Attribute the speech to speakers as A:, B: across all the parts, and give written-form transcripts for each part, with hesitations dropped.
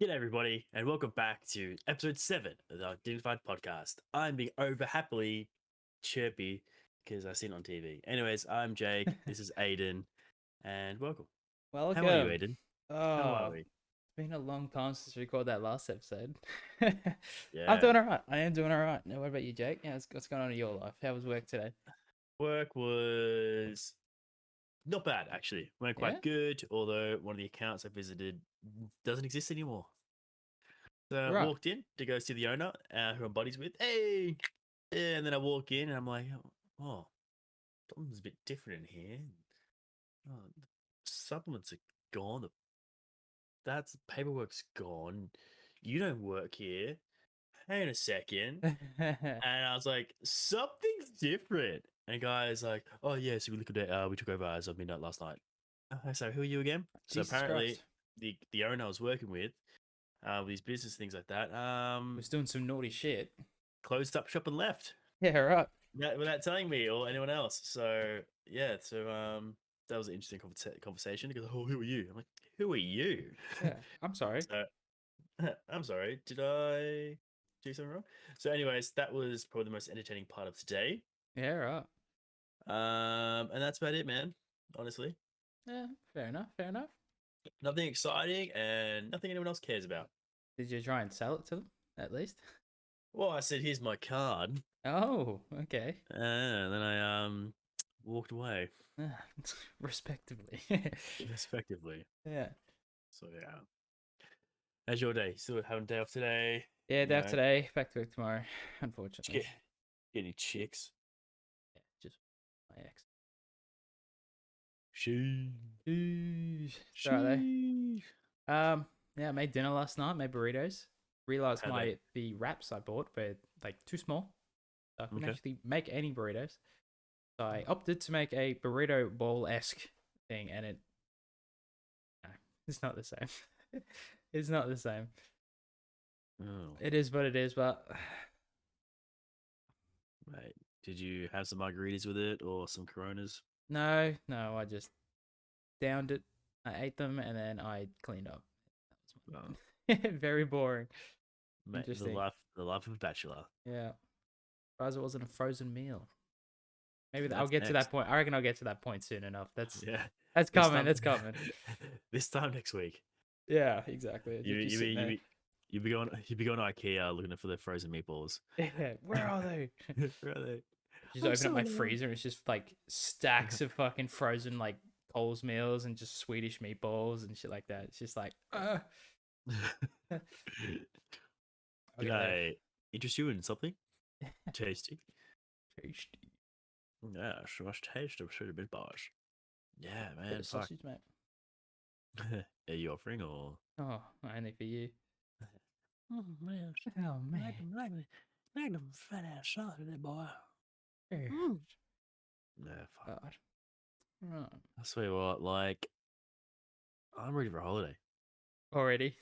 A: G'day, everybody, and welcome back to episode 7 of the Undignified Podcast. I'm being over happily chirpy because I've seen it on TV. Anyways, I'm Jake. This is Aiden, and welcome. How are you,
B: Welcome.
A: Aiden? How are
B: Oh,
A: we?
B: it's been a long time since we recorded that last episode. I'm
A: Yeah.
B: doing all right. I am doing all right. Now, what about you, Jake? Yeah, what's going on in your life? How was work today?
A: Work was not bad, actually. Went
B: Yeah?
A: quite good, although one of the accounts I visited doesn't exist anymore. So I
B: Right.
A: walked in to go see the owner, who I'm buddies with. Hey! Yeah, and then I walk in and I'm like, oh, something's a bit different in here. Oh, the supplements are gone. That's paperwork's gone. You don't work here. Hang on a second. And I was like, something's different. And the guy's like, oh yeah, so we took over as of midnight last night. So who are you again? So
B: Jesus
A: apparently
B: Christ.
A: the owner I was working with these business things like that,
B: Was doing some naughty shit.
A: closed up shop and left.
B: Yeah, right.
A: Without telling me or anyone else. So yeah, that was an interesting conversation. He goes, "Oh, who are you?" I'm like, "Who are you?"
B: Yeah, I'm sorry.
A: So I'm sorry. Did I do something wrong? So, anyways, that was probably the most entertaining part of today.
B: Yeah, right.
A: And that's about it, man. Honestly,
B: Yeah, fair enough. Fair enough.
A: nothing exciting and nothing anyone else cares about.
B: Did you try and sell it to them, at least?
A: Well, I said, "Here's my card,"
B: Oh, okay.
A: and then I walked away,
B: Ah, respectively.
A: respectively.
B: Yeah.
A: So yeah. How's your day? Still having a day off today?
B: Yeah,
A: You
B: day off
A: know,
B: today. Back to work tomorrow,
A: did
B: unfortunately.
A: get any chicks?
B: Yeah, just my ex.
A: Sheesh.
B: Sheesh. It's alright
A: Sheesh.
B: though. Yeah, I made dinner last night. Made burritos. Realized
A: How they?
B: the wraps I bought were like too small. So I couldn't
A: Okay.
B: actually make any burritos. So I opted to make a burrito bowl esque thing, and no, it's not the same. It's not the same.
A: Oh,
B: It is what it is, but
A: right. Did you have some margaritas with it or some Coronas?
B: no, I just downed it. I ate them and then I cleaned up.
A: Oh,
B: That was very boring.
A: mate,
B: Interesting.
A: the life of a bachelor.
B: Yeah. Surprised it wasn't a frozen meal. Maybe I'll
A: That's
B: get to that
A: next.
B: point. I reckon I'll get to that point soon enough.
A: Yeah,
B: That's
A: this
B: coming.
A: time,
B: That's coming.
A: this time next week.
B: Yeah, exactly. It'll
A: You
B: just be
A: you
B: sitting
A: be you
B: there.
A: be you be going to IKEA looking for the frozen meatballs.
B: Yeah, where are they?
A: Where are they?
B: Just
A: I'm
B: open up
A: so
B: my
A: alone.
B: freezer and it's just like stacks of fucking frozen like Coles meals and just Swedish meatballs and shit like that. It's just like, I'll
A: Can
B: get there.
A: I interest you in something tasty?
B: Tasty.
A: Yeah, so much taste of should have been bosh. Yeah,
B: Bit
A: man,
B: of
A: fuck.
B: sausage, mate.
A: Are you offering or?
B: Oh, only for you.
A: Oh man,
B: Oh man.
A: like them fat ass sausage, boy.
B: Oh,
A: Mm. Nah, fuck.
B: God. Right.
A: I swear what, like, I'm ready for a holiday.
B: Already.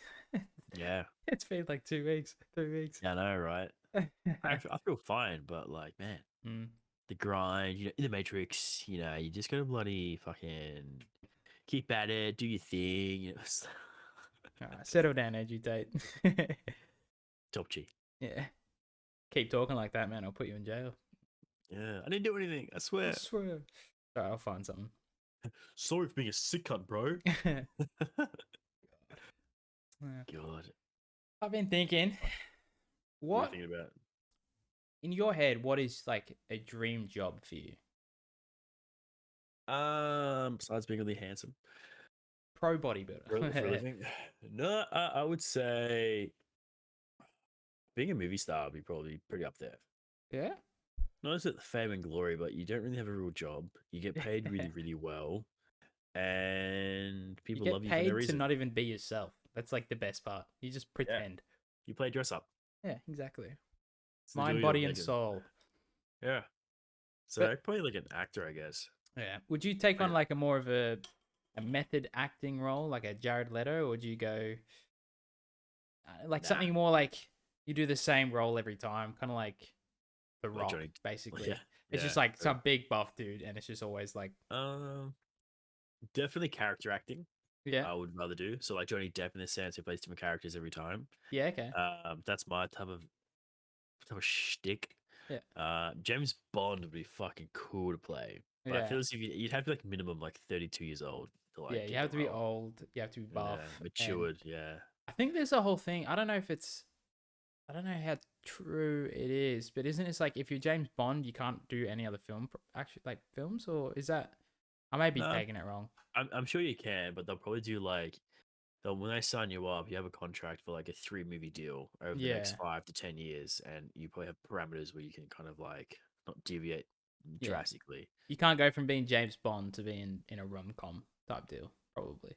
A: Yeah,
B: It's been like 2 weeks, 3 weeks.
A: yeah, I know, right? I feel fine, but like, man,
B: Mm.
A: the grind, in the Matrix, you just gotta bloody fucking keep at it, do your thing,
B: All right, settle down, agitate.
A: top G.
B: Yeah. Keep talking like that, man. I'll put you in jail.
A: Yeah, I didn't do anything. I
B: I
A: swear.
B: swear. All right, I'll find something.
A: Sorry for being a sick cunt, bro.
B: Yeah.
A: God,
B: I've been thinking,
A: what are you
B: what
A: thinking about?
B: in your head, what is like a dream job for you?
A: Besides being really handsome
B: Pro
A: for a
B: bodybuilder.
A: living, no, I would say being a movie star would be probably pretty up there.
B: Yeah.
A: Not just at the fame and glory, but you don't really have a real job. You get paid really, really well, and
B: You
A: people
B: get
A: love you for no
B: paid to
A: reason.
B: not even be yourself. That's like the best part. You just
A: Yeah,
B: pretend.
A: you play dress up.
B: Yeah, exactly.
A: It's the
B: Mind,
A: joy of
B: body, and
A: making.
B: soul.
A: Yeah. So
B: But
A: I'd probably like an actor, I guess.
B: yeah, would you take on
A: Like,
B: like a more of a method acting role, like a Jared Leto, or would you go like
A: nah,
B: something more like you do the same role every time, kind of like The
A: like
B: Rock,
A: Johnny. Yeah,
B: basically. It's
A: yeah.
B: just like some big buff dude, and it's just always like,
A: Um, definitely character acting.
B: Yeah.
A: I would rather do. So like Johnny Depp in the sense he plays different characters every time.
B: Yeah. Okay.
A: That's my type of shtick.
B: Yeah.
A: James Bond would be fucking cool to play, but I
B: Yeah.
A: feel as if you'd have to be like minimum like 32 years old to
B: Yeah.
A: like
B: You
A: get the
B: have to be
A: role.
B: old. You have to be
A: Yeah,
B: buff, and
A: matured. Yeah,
B: I think there's a whole thing. I don't know if it's. I don't know how true it is, but isn't it like if you're James Bond, you can't do any other actually like films, or is that? I may be
A: no,
B: taking it wrong.
A: I'm sure you can, but they'll probably do like they'll when they sign you up, you have a contract for like a 3 movie deal over the next
B: Yeah.
A: 5 to 10 years, and you probably have parameters where you can kind of like not deviate
B: Yeah.
A: drastically.
B: You can't go from being James Bond to being in a rom com type deal, probably.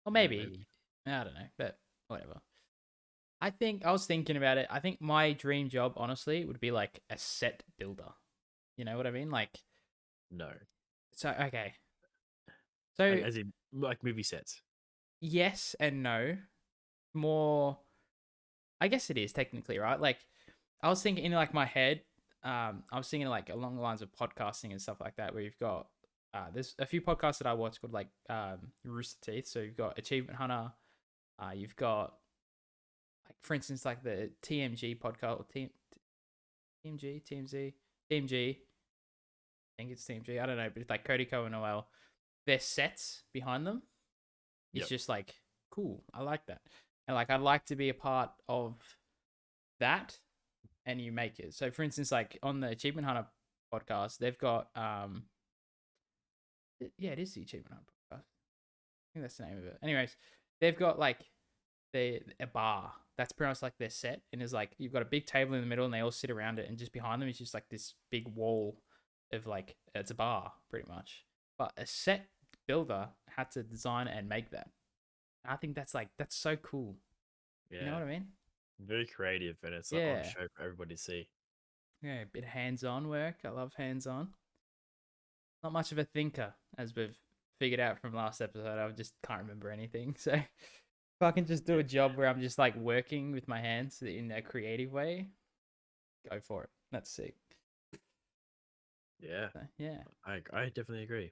B: Or
A: Yeah,
B: maybe.
A: maybe.
B: I don't know, but whatever. I was thinking about it. I think my dream job, honestly, would be like a set builder. You know what I mean? Like,
A: No,
B: so, okay. So,
A: like as in like movie sets.
B: yes and no. More, I guess it is technically, right? Like, I was thinking in like my head, I was thinking like along the lines of podcasting and stuff like that, where you've got, there's a few podcasts that I watch called like Rooster Teeth. So you've got Achievement Hunter, you've got like for instance like the TMG podcast or TMG TMG. I think it's TMG. I don't know, but it's like Cody Co and Noel. Their sets behind them is
A: Yep.
B: just like cool. I like that, and like I'd like to be a part of that. And you make it. So for instance, like on the Achievement Hunter podcast, they've got yeah, it is the Achievement Hunter podcast. I think that's the name of it. Anyways, they've got like a bar. That's pretty much like their set, and it's like you've got a big table in the middle, and they all sit around it, and just behind them is just like this big wall of like it's a bar pretty much. But a set builder had to design and make that. I think that's so cool. You know
A: Yeah,
B: what I mean?
A: very creative, and it's like on
B: Yeah,
A: show for everybody to see.
B: yeah, a bit of hands-on work. I love hands-on. Not much of a thinker, as we've figured out from last episode. I just can't remember anything. So if I can just do
A: Yeah,
B: a job where I'm just like working with my hands in a creative way, go for it. That's sick.
A: yeah,
B: So, yeah.
A: I definitely agree.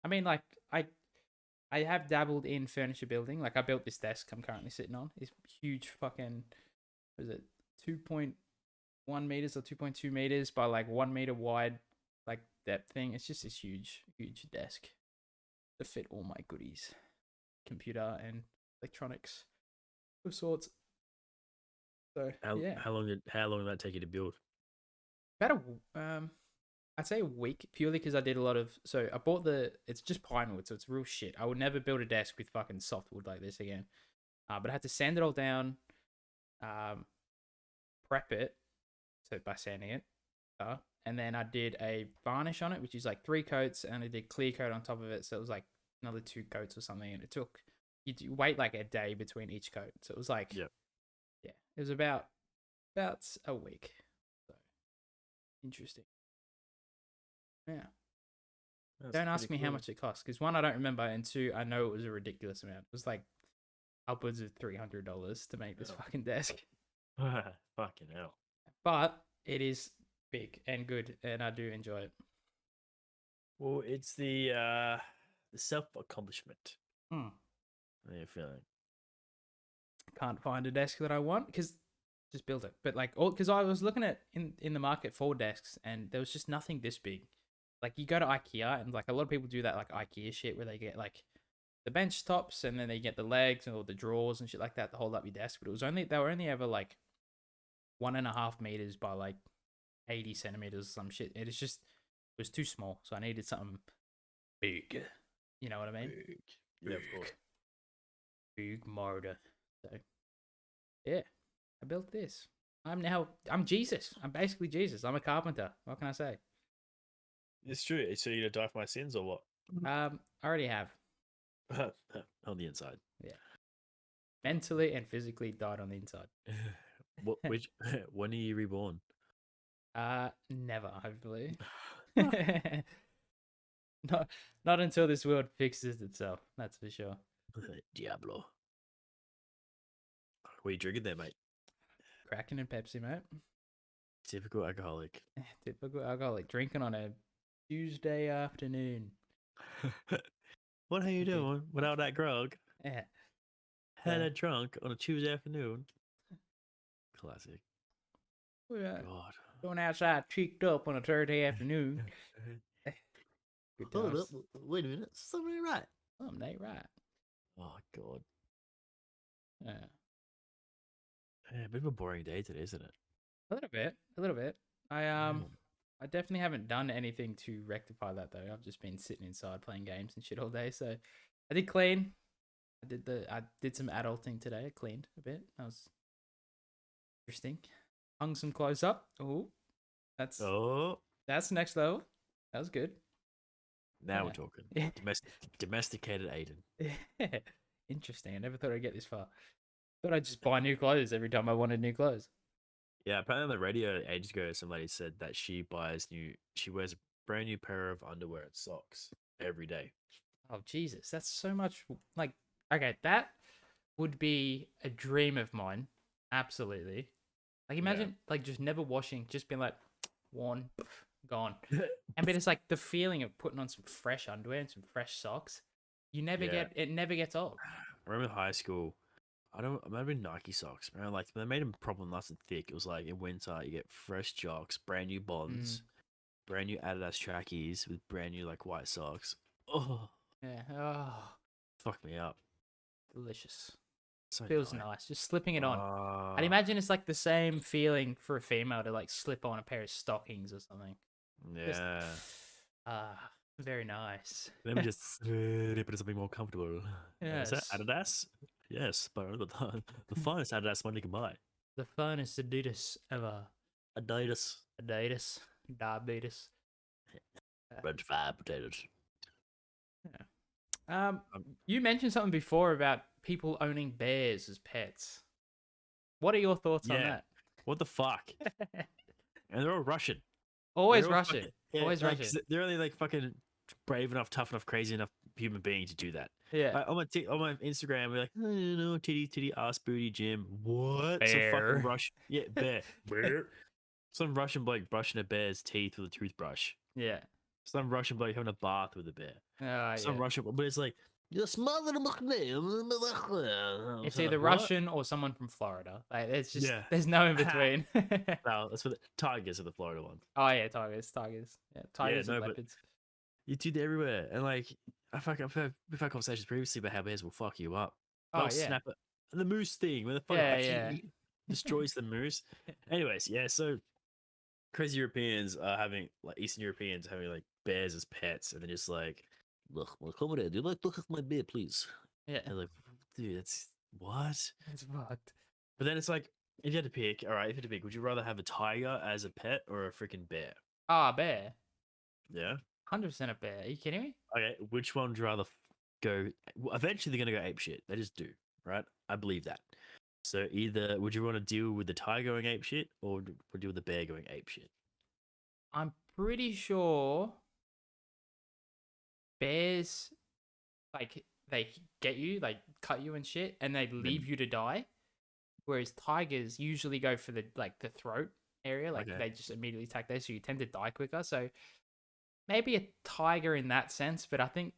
B: I mean, like I have dabbled in furniture building. Like I built this desk I'm currently sitting on. It's huge fucking what is it 2.1 meters or 2.2 meters by like 1 meter wide like depth thing. It's just this huge desk to fit all my goodies, computer and electronics of sorts. So
A: How
B: yeah,
A: how long did that take you to build?
B: about I'd say a week purely because I did a lot of. So I bought it's just pine wood, so it's real shit. I would never build a desk with fucking softwood like this again. But I had to sand it all down, um, prep it, so by sanding it, and then I did a varnish on it, which is like 3 coats, and I did clear coat on top of it, so it was like another 2 coats or something, and it took you wait like a day between each coat, so it was like
A: Yeah,
B: yeah, it was about a week. So interesting. Yeah.
A: that's
B: Don't
A: pretty
B: ask me how
A: cool.
B: much it cost, because one, I don't remember, and two, I know it was a ridiculous amount. It was like upwards of $300 to make this
A: Oh.
B: fucking desk,
A: Fucking hell.
B: but it is big and good, and I do enjoy it.
A: Well, it's the self accomplishment.
B: Hmm.
A: How you feeling?
B: Can't find a desk that I want because just build it. But like, all because I was looking at in the market for desks, and there was just nothing this big. Like you go to IKEA, and like a lot of people do that like IKEA shit where they get like the bench tops, and then they get the legs or the drawers and shit like that to hold up your desk. But they were only ever like 1.5 meters by like 80 centimeters or some shit. It was too small, so I needed something big. You know what I mean?
A: Big. Yeah, of course.
B: Big motor. So yeah, I built this. I'm Jesus. I'm basically Jesus. I'm a carpenter. What can I say?
A: It's true. So you're gonna die for my sins or what?
B: I already have.
A: On the inside.
B: Yeah, mentally and physically died on the inside.
A: What? Which? When are you reborn?
B: Never, hopefully. not not until this world fixes itself. That's for sure.
A: Diablo. What are you drinking there, mate?
B: Kraken and Pepsi, mate.
A: Typical alcoholic.
B: Typical alcoholic drinking on a Tuesday afternoon.
A: What are you
B: Okay.
A: doing without that grog?
B: Yeah.
A: Had that drunk on a Tuesday afternoon. Classic.
B: We're
A: God.
B: going outside cheeked up on a Thursday afternoon. Good
A: Hold up.
B: times.
A: Wait a minute. Something ain't right.
B: Something ain't right.
A: Oh, God.
B: Yeah.
A: Yeah, a bit of a boring day today, isn't it?
B: A little bit. A little bit.
A: Yeah.
B: I definitely haven't done anything to rectify that though. I've just been sitting inside playing games and shit all day. So I did clean. I did some adulting today. I cleaned a bit. That was interesting. Hung some clothes up. Oh, that's
A: Oh,
B: that's next level. That was good.
A: now we're talking.
B: Yeah.
A: Domesticated Aiden.
B: Interesting. I never thought I'd get this far. Thought I'd just buy new clothes every time I wanted new clothes.
A: Yeah, apparently on the radio ages ago, some lady said that she wears a brand new pair of underwear and socks every day.
B: Oh Jesus, that's so much. Like, okay, that would be a dream of mine. Absolutely. Like,
A: Yeah.
B: imagine like just never washing, just being like worn, gone. And but it's like the feeling of putting on some fresh underwear and some fresh socks. You never
A: Yeah.
B: get it. Never gets old.
A: I remember in high school, it might have been Nike socks. Man, like they made them proper nice and thick. It was like in winter, you get fresh jocks, brand new
B: Mm,
A: bonds, brand new Adidas trackies with brand new like white socks. Oh,
B: yeah. Oh,
A: fuck me up.
B: delicious.
A: So
B: Feels
A: nice.
B: nice. Just slipping it on. I'd
A: Ah,
B: imagine it's like the same feeling for a female to like slip on a pair of stockings or something. Just
A: yeah.
B: very nice.
A: Let me just slip into something more comfortable. Is that
B: Yes.
A: Adidas? Yes, but the finest Adidas money can buy.
B: The funnest Adidas ever.
A: Adidas.
B: Adidas. Diabetes.
A: Red fried potatoes.
B: Yeah. Um,
A: Um,
B: you mentioned something before about people owning bears as pets. What are your thoughts on
A: yeah.
B: that?
A: What the fuck? And they're all Russian. They're
B: Always
A: all fucking
B: Russian.
A: yeah.
B: Always
A: Like
B: Russian.
A: they're only like fucking brave enough, tough enough, crazy enough human being to do that.
B: Yeah.
A: Like on my Instagram, we're like, oh, titty, ass, booty, gym. What? Some fucking
B: Bear.
A: Russian, yeah, bear, bear. Some Russian bloke brushing a bear's teeth with a toothbrush.
B: Yeah.
A: Some Russian bloke having a bath with a bear.
B: Oh,
A: Some
B: yeah.
A: Russian, but it's like you're smarter than me.
B: It's
A: So like,
B: either
A: what?
B: Russian or someone from Florida. Like, it's just,
A: Yeah.
B: there's no in between.
A: No, that's for the tigers are the Florida ones.
B: Oh, yeah. Tigers. Tigers. Yeah.
A: Yeah,
B: Tigers and
A: no, but
B: leopards.
A: you do that everywhere, and like we've had conversations previously about how bears will fuck you up.
B: Oh,
A: They'll
B: yeah.
A: snap it. And the moose thing, when the fuck
B: Yeah, yeah.
A: actually destroys the moose. Anyways, yeah, so crazy Europeans are having like Eastern Europeans having like bears as pets, and they're just like, look, well, come here, do you like look at my bear, please?
B: Yeah.
A: And like, dude, that's what?
B: It's fucked.
A: But then it's like, if you had to pick, all right, if you had to pick, would you rather have a tiger as a pet or a freaking bear?
B: Ah, bear.
A: Yeah.
B: 100% a bear. Are you kidding me?
A: Okay, which one would you rather go? Well, eventually, they're gonna go ape shit. They just do, right? I believe that. So either would you want to deal with the tiger going ape shit, or would you deal with the bear going ape shit?
B: I'm pretty sure bears, like, they get you, like, cut you and shit, and they
A: And then,
B: leave you to die. Whereas tigers usually go for the throat area, like
A: okay,
B: they just immediately attack there, so you tend to die quicker. So maybe a tiger in that sense, but I think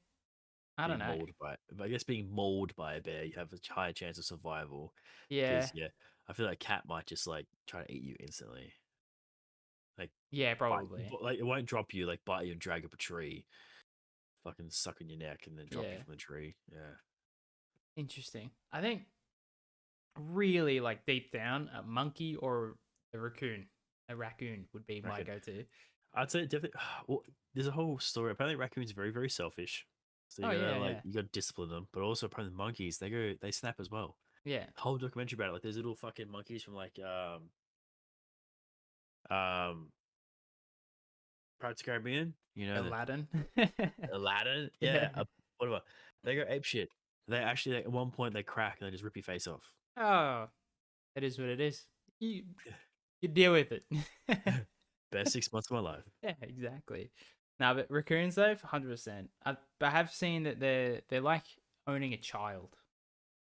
B: I don't
A: being
B: know.
A: mauled by, I guess being mauled by a bear, you have a higher chance of survival.
B: Yeah,
A: Because yeah, I feel like a cat might just like try to eat you instantly. Like
B: yeah,
A: bite,
B: probably.
A: like it won't drop you, like bite you and drag up a tree, fucking suck on your neck and then drop you
B: Yeah,
A: from the tree. Yeah.
B: interesting. I think really like deep down, a monkey or a raccoon. A raccoon would be my
A: Reckon.
B: go-to.
A: I'd say definitely. Well, there's a whole story. Apparently, raccoons are very, very selfish. So
B: Oh yeah, yeah,
A: you gotta discipline them. But also, apparently, monkeys they snap as well.
B: yeah.
A: Whole documentary about it. Like, there's little fucking monkeys from like um Pirates of the Caribbean. You know the
B: Aladdin.
A: Aladdin.
B: Yeah.
A: Yeah, whatever. They go ape shit. They actually like, at one point they crack and they just rip your face off.
B: Oh, it is what it is. You you deal with it.
A: Best 6 months of my life.
B: Yeah, exactly. Now, but raccoons though, 100%. I have seen that they're like owning a child.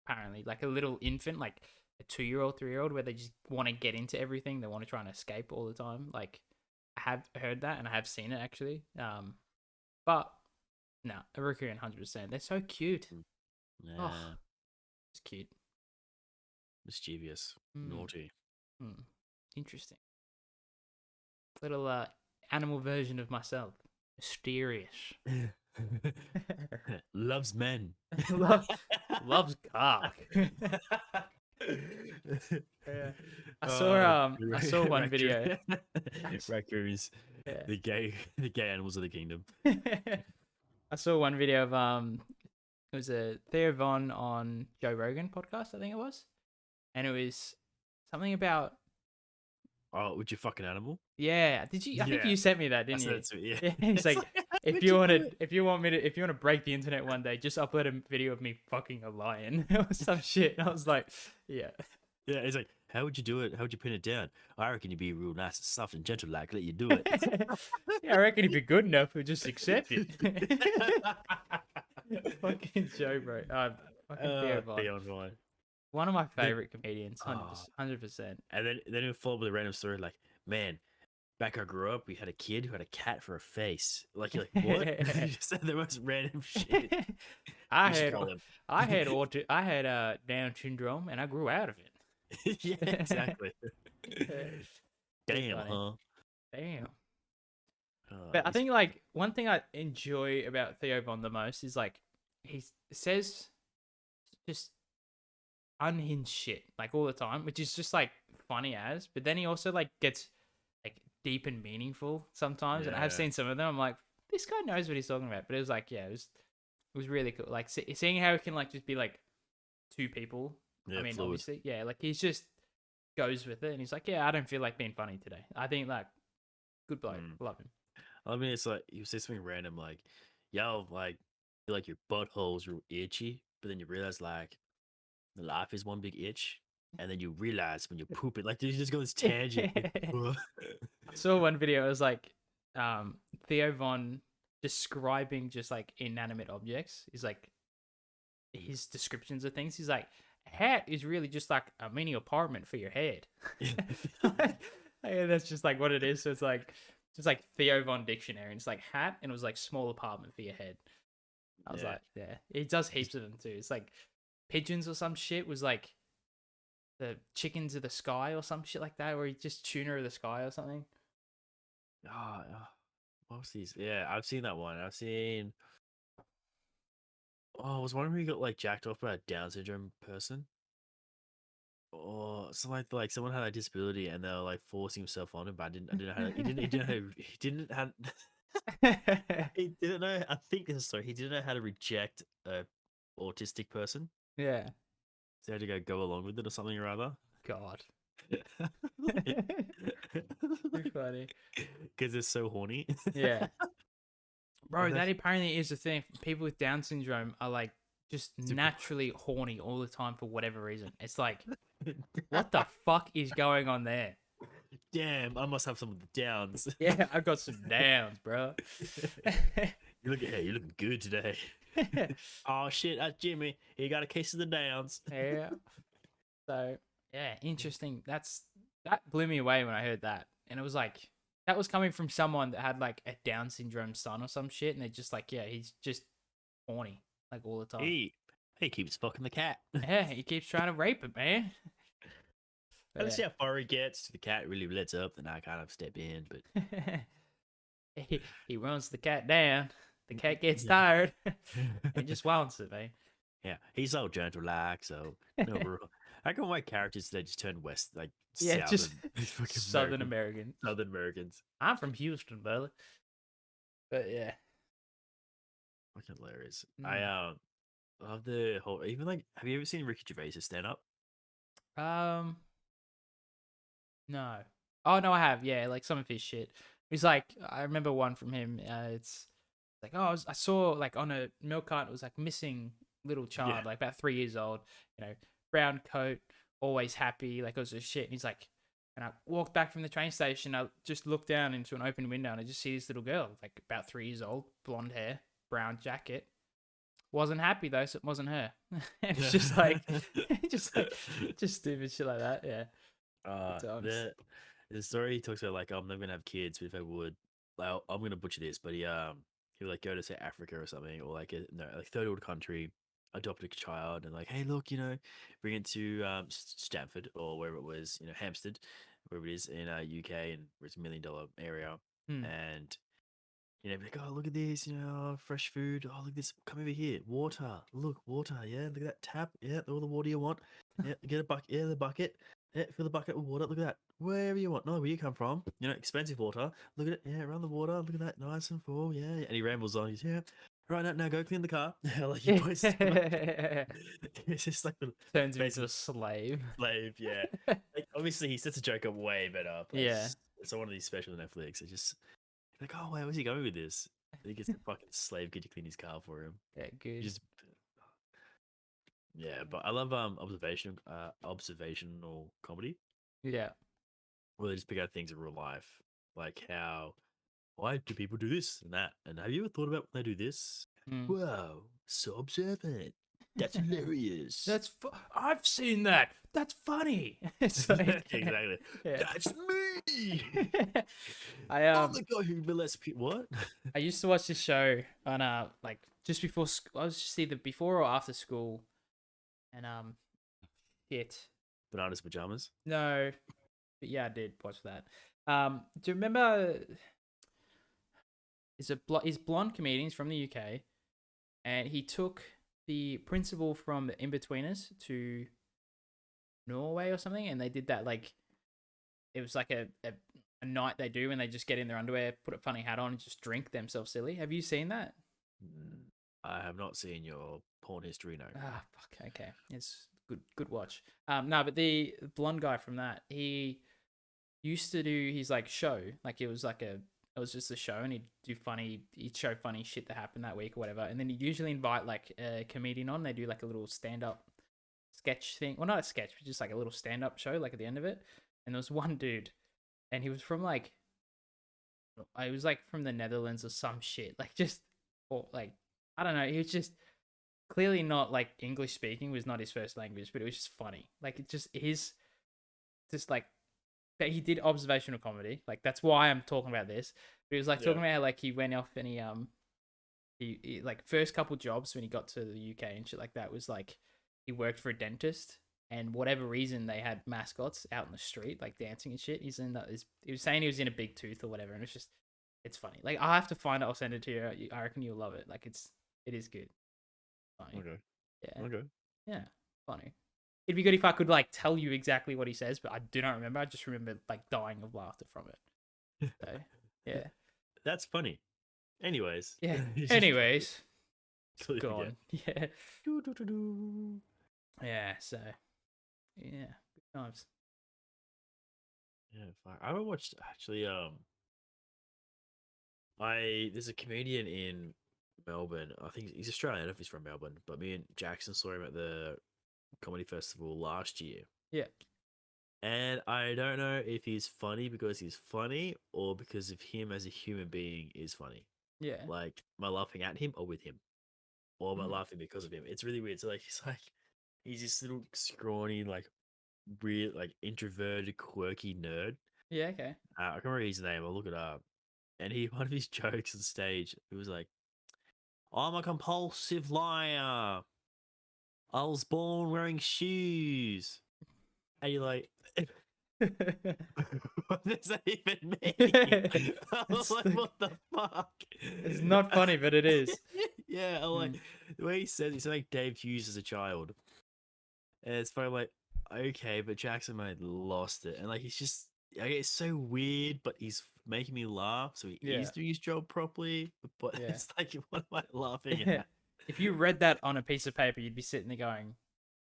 B: Apparently, like a little infant, like a 2-year-old, 3-year-old, where they just want to get into everything. They want to try and escape all the time. Like I have heard that, and I have seen it actually. But No, a raccoon, 100%. They're so cute.
A: Mm.
B: Oh,
A: Yeah,
B: it's cute.
A: mischievous,
B: Mm,
A: naughty.
B: interesting. Little animal version of myself. Mysterious.
A: Loves men.
B: Lo- Loves cock. Yeah. I saw one
A: raccoon,
B: video. I s-
A: raccoons,
B: yeah.
A: the gay animals of the kingdom.
B: I saw one video of it was a Theo Von on Joe Rogan podcast, I think it was. And it was something about
A: Oh, would you fuck an animal?
B: yeah, did you I think
A: Yeah,
B: you sent me that,
A: I
B: didn't
A: said
B: you?
A: it to yeah.
B: Yeah, he's
A: It's
B: like
A: like,
B: if
A: would
B: you
A: you
B: want
A: do
B: to
A: it?
B: if you want to break the internet one day, just upload a video of me fucking a lion or some shit. And I was like, yeah.
A: Yeah, it's like, how would you do it? How would you pin it down? I reckon you'd be real nice and soft and gentle, like let you do it.
B: Yeah, I reckon if you're good enough, we'll just accept it. Fucking Joe, bro. Fucking Theo Von.
A: beyond one.
B: One of my
A: Then,
B: favorite comedians,
A: oh,
B: 100%.
A: and then it followed with a random story like, man, back where I grew up, we had a kid who had a cat for a face. Like you're like, what? You just said the most random shit.
B: I
A: We should
B: had
A: call him.
B: I had Down syndrome and I grew out of
A: Yeah,
B: it.
A: exactly.
B: Too
A: Damn,
B: funny.
A: huh?
B: Damn. But I
A: He's
B: think like one thing I enjoy about Theo Von the most is like he says just unhinged shit like all the time, which is just like funny as. But then he also like gets like deep and meaningful sometimes, and I have
A: yeah,
B: seen some of them. I'm like, this guy knows what he's talking about. But it was like, yeah, it was really cool. Like seeing how it can like just be like two people. I
A: yeah,
B: mean,
A: fluid.
B: obviously, yeah, like he's just goes with it, and he's like, yeah, I don't feel like being funny today. I think like good bloke,
A: Mm.
B: love him.
A: I mean, it's like you say something random like, "Yo, like, feel like your butthole's real itchy," but then you realize like the life is one big itch, and then you realize when you poop it, like you just go this tangent. Like,
B: I saw one video. It was like Theo Von describing just like inanimate objects. He's like his descriptions of things. He's like, a hat is really just like a mini apartment for your head. Yeah, that's just like what it is. So it's like just like Theo Von dictionary. And it's like hat, and it was like small apartment for your head. I was
A: yeah,
B: like, yeah, he does heaps of them too. It's like pigeons or some shit was like the chickens of the sky or some shit like that, where he just tuner of the sky or something.
A: what was these? Yeah, I've seen that one. I've seen. Oh, I was wondering if he got like jacked off by a Down syndrome person. Or something like someone had a disability and they were like forcing himself on him, but I didn't know how he didn't know. I think this is sorry. He didn't know how to reject a autistic person,
B: Yeah.
A: so he had to go along with it or something or other.
B: God. Too funny.
A: Because it's so horny.
B: Yeah.
A: And
B: Bro, that
A: that's
B: apparently is the thing. People with Down syndrome are like just
A: super.
B: naturally horny all the time for whatever reason. It's like, what the fuck is going on there?
A: Damn, I must have some of the downs.
B: Yeah, I've got some downs, bro.
A: You're looking good today. Oh shit, that's Jimmy. He got a case of the downs.
B: Yeah. So yeah, interesting. That blew me away when I heard that, and it was like that was coming from someone that had like a Down syndrome son or some shit, and they're just like, yeah, he's just horny like all the time.
A: He keeps fucking the cat.
B: Yeah, he keeps trying to rape it, man.
A: Let's
B: But
A: see how far he gets. The cat really lets up, then I kind of step in. But
B: yeah, he runs the cat down. The cat gets
A: yeah,
B: tired and just wants it, man.
A: yeah, he's so gentle, like so. No, I can white characters that just turn west, like
B: Yeah, just
A: southern, fucking
B: Southern American.
A: Southern Americans.
B: I'm from Houston, brother. But yeah.
A: Fucking hilarious. I
B: Mm.
A: love the whole. Even like, have you ever seen Ricky Gervais stand up?
B: Um, no. Oh no, I have. Yeah, like some of his shit. He's like, I remember one from him. It's like, oh, I saw like on a milk carton, it was like missing little
A: Yeah.
B: child, like about 3 years old. Brown coat, always happy, like it was a shit. And he's like, and I walked back from the train station. I just looked down into an open window, and I just see this little girl, like about 3 years old, blonde hair, brown jacket. Wasn't happy though, so it wasn't her. And it's just like, just stupid shit like that. Yeah. Good times.
A: The story he talks about like I'm never gonna have kids, but if I would, like, I'm gonna butcher this, but he'll like go to say Africa or something, or like like third world country, adopt a child, and like, hey, look, bring it to Stanford or wherever it was, Hampstead, wherever it is in UK, and where it's $1 million area,
B: Hmm.
A: and be like, oh, look at this, fresh food. Oh, look at this. Come over here. Water. Look, water. Yeah, look at that tap. Yeah, all the water you want. Yeah, get a bucket. Yeah, the bucket. Yeah, fill the bucket with water. Look at that. Wherever you want. No, where you come from. Expensive water. Look at it. Yeah, around the water. Look at that. Nice and full. Yeah. And he rambles on. He's, yeah. Right now, go clean the car. Like, he points. It's just like the
B: Turns him into
A: basically
B: a slave.
A: slave. Yeah. Like, obviously, he sets a joke up way better. But
B: Yeah.
A: it's on one of these special Netflix. It just. Like, oh, wait, where's he going with this? He gets the fucking slave kid to clean his car for him.
B: Yeah, good.
A: Just yeah, but I love observational comedy
B: Yeah.
A: where they just pick out things in real life, like why do people do this and that, and have you ever thought about when they do this?
B: Mm.
A: Wow, so observant. That's hilarious.
B: I've seen that. That's funny. It's like,
A: Exactly.
B: yeah.
A: That's me.
B: I
A: I'm the guy who molests people. What?
B: I used to watch this show on like just before I was just either before or after school, and shit.
A: Bananas pajamas.
B: No, but yeah, I did watch that. Do you remember? He's blonde comedian. He's from the UK, and he took the principal from the Inbetweeners to Norway or something, and they did that like it was like a night they do when they just get in their underwear, put a funny hat on, and just drink themselves silly. Have you seen that?
A: I have not seen your porn history, no.
B: Ah, fuck. Okay, it's good watch. No, but the blonde guy from that, he used to do his like show, like it was just a show, and he'd show funny shit that happened that week or whatever, and then he'd usually invite like a comedian on. They do like a little stand up sketch thing, well, not a sketch, but just like a little stand up show, like at the end of it. And there was one dude, and he was from like, I was like from the Netherlands or some shit, like just or like I don't know. He was just clearly not like English speaking was not his first language, but it was just funny. Like it just is just like that he did observational comedy. Like that's why I'm talking about this. But he was like talking about how like he went off and he like first couple jobs when he got to the UK and shit like that was like he worked for a dentist, and whatever reason they had mascots out in the street like dancing and shit. He was saying he was in a big tooth or whatever, and it's funny. Like I'll have to find it. I'll send it to you. I reckon you'll love it. Like it is good. Funny.
A: Okay.
B: Yeah.
A: Okay.
B: Yeah. Funny. It'd be good if I could like tell you exactly what he says, but I do not remember. I just remember like dying of laughter from it. So yeah.
A: That's funny. Anyways.
B: Yeah.
A: It's just
B: Anyways.
A: completely forget.
B: Gone. Yeah.
A: Doo-doo-doo-doo.
B: Yeah. So yeah. Good times.
A: Yeah, fuck. I haven't watched actually. There's a comedian in Melbourne. I think he's Australian. I don't know if he's from Melbourne, but me and Jackson saw him at the comedy festival last year.
B: Yeah.
A: And I don't know if he's funny because he's funny or because of him as a human being is funny.
B: Yeah.
A: Like, am I laughing at him or with him? Or am I laughing because of him? It's really weird. So, like, he's this little scrawny, like, weird, like, introverted, quirky nerd.
B: Yeah. Okay.
A: I can't remember his name. I'll look it up. And one of his jokes on stage, it was like, I'm a compulsive liar. I was born wearing shoes. And you're like, what does that even mean? I was like, what the fuck?
B: It's not funny, but it is.
A: Yeah, I'm like, the way he says it's like Dave Hughes as a child. And it's probably like, okay, but Jackson might lost it. And like, he's just, like, it's so weird, but he's making me laugh. So he is doing his job properly. But it's like, what am I laughing at?
B: If you read that on a piece of paper, you'd be sitting there going,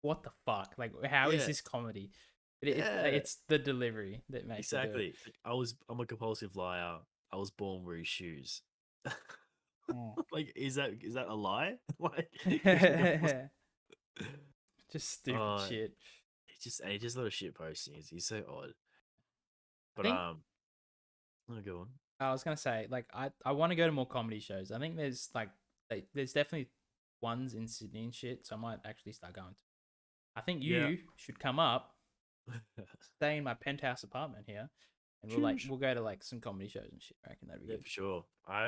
B: what the fuck? Like, how is this comedy? It's the delivery that makes it.
A: Exactly. Like, I'm a compulsive liar. I was born wearing shoes. Like, is that a lie? Like,
B: just stupid shit.
A: It's just a lot of shit posting. He's so odd. But
B: I'll
A: go on.
B: I was gonna say, like, I want to go to more comedy shows. I think there's there's definitely ones in Sydney and shit, so I might actually start going to. I think you should come up, stay in my penthouse apartment here, and
A: Sheesh.
B: we'll go to like some comedy shows and shit. I reckon that'd be
A: Yeah,
B: good.
A: for sure.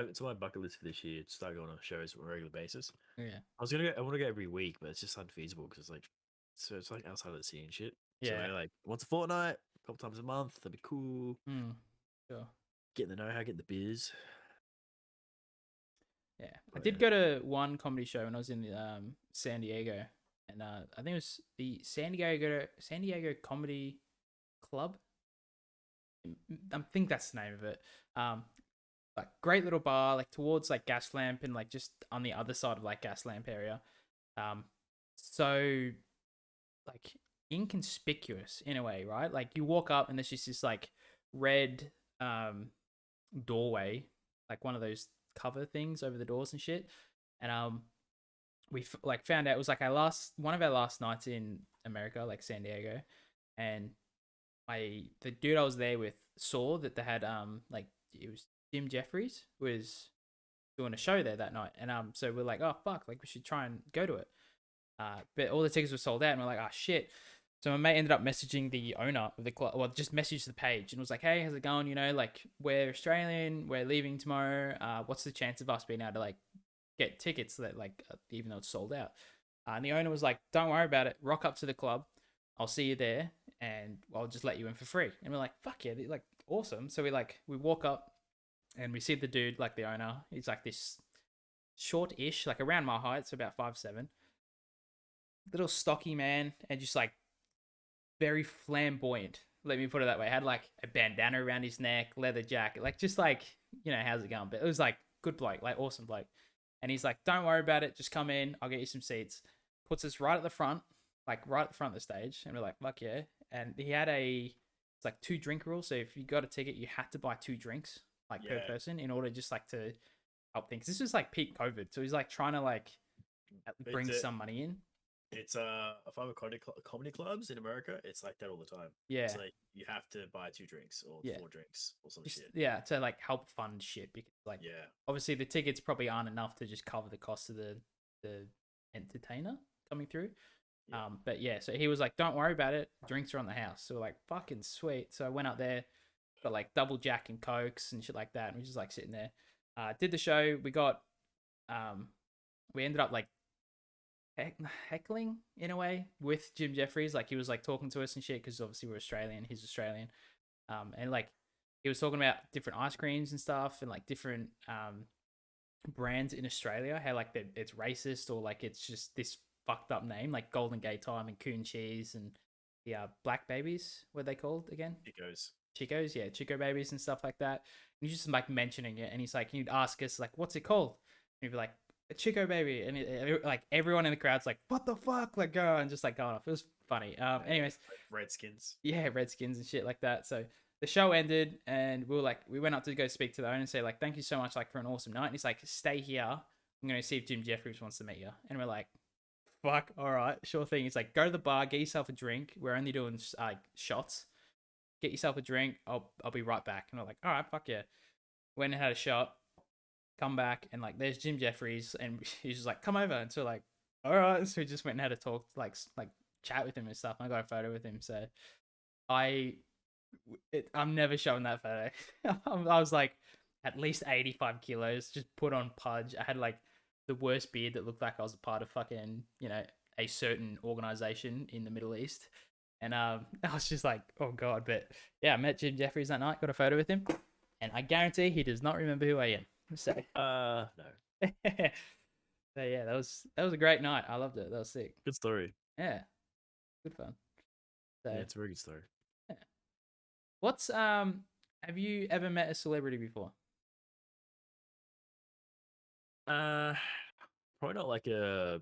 A: It's on my bucket list for this year to start going on shows on a regular basis.
B: Yeah,
A: I want to go every week, but it's just unfeasible because it's like outside of the city and shit. So
B: yeah,
A: maybe like once a fortnight, a couple times a month, that'd be cool.
B: mm, sure.
A: Getting the know how, getting the biz.
B: Yeah, I
A: But
B: did go to one comedy show when I was in San Diego, and I think it was the San Diego Comedy Club. I think that's the name of it. Um, like great little bar, like towards like Gaslamp and like just on the other side of like Gaslamp area. Um, so like inconspicuous in a way, right? Like you walk up and there's just this like red doorway, like one of those cover things over the doors and shit. And like found out it was like our last one of our last nights in America, like San Diego, and the dude I was there with saw that they had like it was Jim Jeffries was doing a show there that night, and so we're like, oh fuck, like we should try and go to it. But all the tickets were sold out, and we're like, oh shit. So my mate ended up messaging the owner of the club, well, just messaged the page and was like, hey, how's it going? You know, like we're Australian, we're leaving tomorrow. What's the chance of us being able to like get tickets that like even though it's sold out? And the owner was like, don't worry about it. Rock up to the club. I'll see you there, and I'll just let you in for free. And we're like, fuck yeah, like awesome. So we walk up and we see the dude, like the owner. He's like this short-ish, like around my height, so about 5'7", little stocky man, and just like very flamboyant. Let me put it that way. Had like a bandana around his neck, leather jacket, like just like how's it going? But it was like good bloke, like awesome bloke. And he's like, "Don't worry about it. Just come in. I'll get you some seats." Puts us right at the front, like right at the front of the stage, and we're like, "Fuck yeah!" And he had it's like 2 drink rule. So if you got a ticket, you had to buy 2 drinks like per
A: yeah,
B: person in order just like to help things. This was like peak COVID, so he's like trying to like
A: it's
B: bring
A: a
B: some money in.
A: it's if I'm a comedy clubs in America, it's like that all the time. It's
B: Yeah,
A: like you have to buy 2 drinks or
B: yeah.
A: 4 drinks or some
B: Just
A: shit.
B: yeah, to like help fund shit because like
A: Yeah,
B: obviously the tickets probably aren't enough to just cover the cost of the entertainer coming through.
A: yeah.
B: But yeah, so he was like, "Don't worry about it. Drinks are on the house." So we're like, "Fucking sweet." So I went up there, got like double Jack and Cokes and shit like that, and we just like sitting there. Did the show. Um, we ended up like heckling in a way with Jim Jeffries. Like he was like talking to us and shit because obviously we're Australian. He's Australian. And like he was talking about different ice creams and stuff and like different brands in Australia, how like it's racist or like it's just this fucked up name like Golden Gate Time and Coon Cheese and the Black Babies, what are they called again?
A: It goes.
B: Chicos, yeah, Chico Babies and stuff like that. And he's just like mentioning it, and he's like, he'd ask us like, "What's it called?" And he'd be like, "A Chico Baby," and like everyone in the crowd's like, "What the fuck?" Like go and just like going off. It was funny. Anyways,
A: Like Redskins.
B: yeah, Redskins and shit like that. So the show ended, and we went up to go speak to the owner and say like, "Thank you so much like for an awesome night." And he's like, "Stay here. I'm gonna see if Jim Jeffries wants to meet you." And we're like, "Fuck, all right, sure thing." He's like, "Go to the bar, get yourself a drink. We're only doing shots. Get yourself a drink. I'll be right back." And we're like, "All right, fuck yeah." Went and had a shot. Come back and like there's Jim Jeffries, and he's just like, "Come over." And so like, all right. So we just went and had a talk, like chat with him and stuff. And I got a photo with him. So I I'm never showing that photo. I was like at least 85 kilos, just put on pudge. I had like the worst beard that looked like I was a part of fucking, a certain organization in the Middle East. And I was just like, oh God. But yeah, I met Jim Jeffries that night, got a photo with him. And I guarantee he does not remember who I am. So,
A: No.
B: so yeah, that was a great night. I loved it. That was sick.
A: Good story.
B: Yeah, good fun.
A: Yeah,
B: So,
A: it's a very good story.
B: yeah. What's have you ever met a celebrity before?
A: Uh, Probably not like a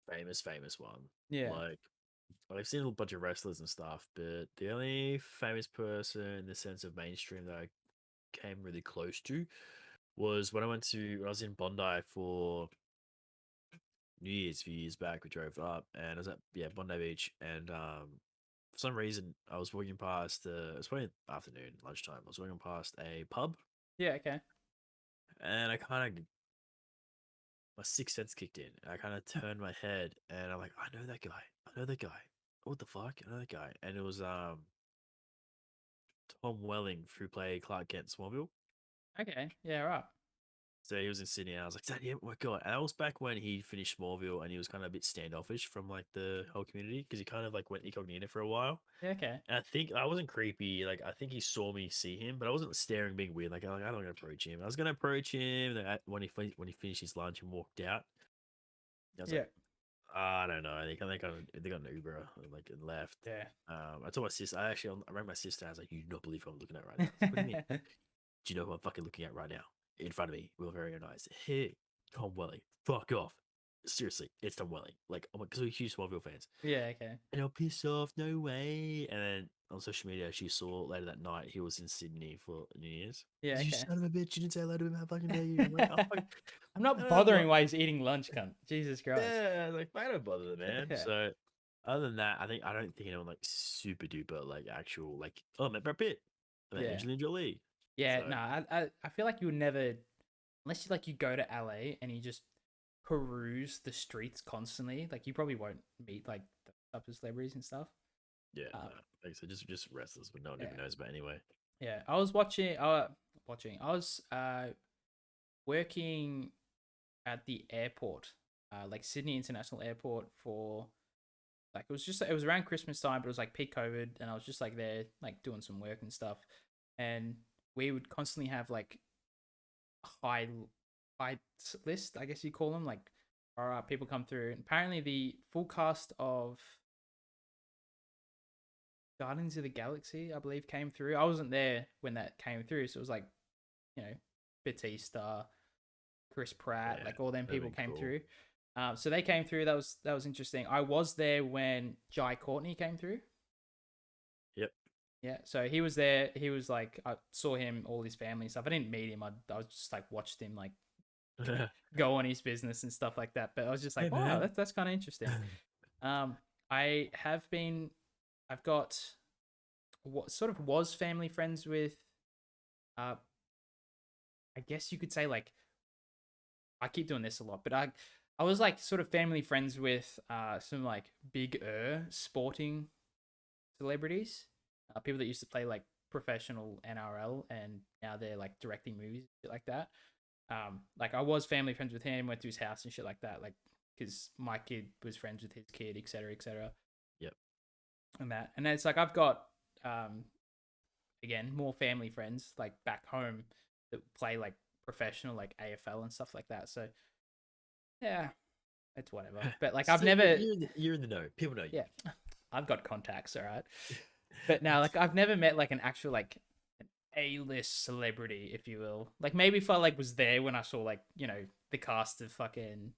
A: famous one.
B: Yeah.
A: Like I've seen a bunch of wrestlers and stuff, but the only famous person in the sense of mainstream that I came really close to was when I was in Bondi for New Year's a few years back. We drove up and I was at Bondi Beach, and for some reason I was walking past it was probably afternoon, lunchtime. I was walking past a pub,
B: Yeah, okay.
A: and I kind of my sixth sense kicked in. I kind of turned my head and I'm like, I know that guy. I know that guy. What the fuck? I know that guy. And it was Tom Welling, who played Clark Kent Smallville.
B: Okay. Yeah. Right.
A: So he was in Sydney, and I was like, "Is that him? Oh my god!" And that was back when he finished Smallville, and he was kind of a bit standoffish from like the whole community because he kind of like went incognito for a while.
B: Yeah. Okay.
A: And I think I wasn't creepy. Like I think he saw me see him, but I wasn't staring, being weird. Like I don't want to approach him. I was gonna approach him when he finished his lunch and walked out. I was
B: Yeah.
A: like, I don't know. They got an Uber like and left.
B: Yeah.
A: I told my sister. I rang my sister. I was like, "You do not believe who I'm looking at right now." I was like, "What do you mean? Do you know who I'm fucking looking at right now? In front of me, Will very nice. Hey, Tom Welling, fuck off. Seriously, it's Tom Welling. Like, oh my, because we're huge Smallville fans.
B: Yeah. Okay.
A: And I'll piss off, no way. And then on social media, she saw later that night he was in Sydney for New Year's.
B: Yeah.
A: You
B: Okay.
A: son of a bitch! You didn't say hello to him. How fucking dare you? I'm like, oh, fuck.
B: I'm not
A: I'm
B: bothering
A: not.
B: while he's eating lunch, cunt. Jesus Christ.
A: Yeah, like I don't bother the man.
B: Yeah.
A: So other than that, I don't think anyone like super duper like actual like I met Brad Pitt, I met
B: Yeah.
A: Angelina Jolie.
B: Yeah.
A: So
B: No, I feel like you would never, unless you like you go to LA and you just peruse the streets constantly. Like you probably won't meet like the type of celebrities and stuff.
A: yeah,
B: Uh,
A: no, like so just restless, but no one
B: yeah.
A: even knows about anyway.
B: Yeah. I was watching. I was working at the airport, like Sydney International Airport for like it was around Christmas time, but it was like peak COVID, and I was just like there, like doing some work and stuff, and we would constantly have like high high list, I guess you call them, like all right, people come through. And apparently, the full cast of Guardians of the Galaxy, I believe, came through. I wasn't there when that came through, so it was like you know, Batista, Chris Pratt,
A: Yeah,
B: like all them
A: that'd
B: people
A: be
B: came
A: cool.
B: through. So they came through. That was interesting. I was there when Jai Courtney came through.
A: Yep.
B: Yeah, so he was there. He was like, I saw him, all his family and stuff. I didn't meet him. I was just like watched him like go on his business and stuff like that. But I was just
A: Hey
B: like, wow,
A: man.
B: that's kind of interesting. Um, I have been, I've got what sort of was family friends with, uh, I guess you could say like I keep doing this a lot, but I was like sort of family friends with some like bigger sporting celebrities, people that used to play like professional NRL and now they're like directing movies, shit like that. Like I was family friends with him, went to his house and shit like that, like because my kid was friends with his kid, etc., etc.
A: Yep.
B: And that, and then it's like I've got um again more family friends like back home that play like professional like AFL and stuff like that. So yeah, it's whatever. But like I've
A: Still,
B: never,
A: you're in the know. People know you.
B: yeah, I've got contacts, all right. But now, like I've never met like an actual like an A-list celebrity, if you will. Like maybe if I like was there when I saw like the cast of fucking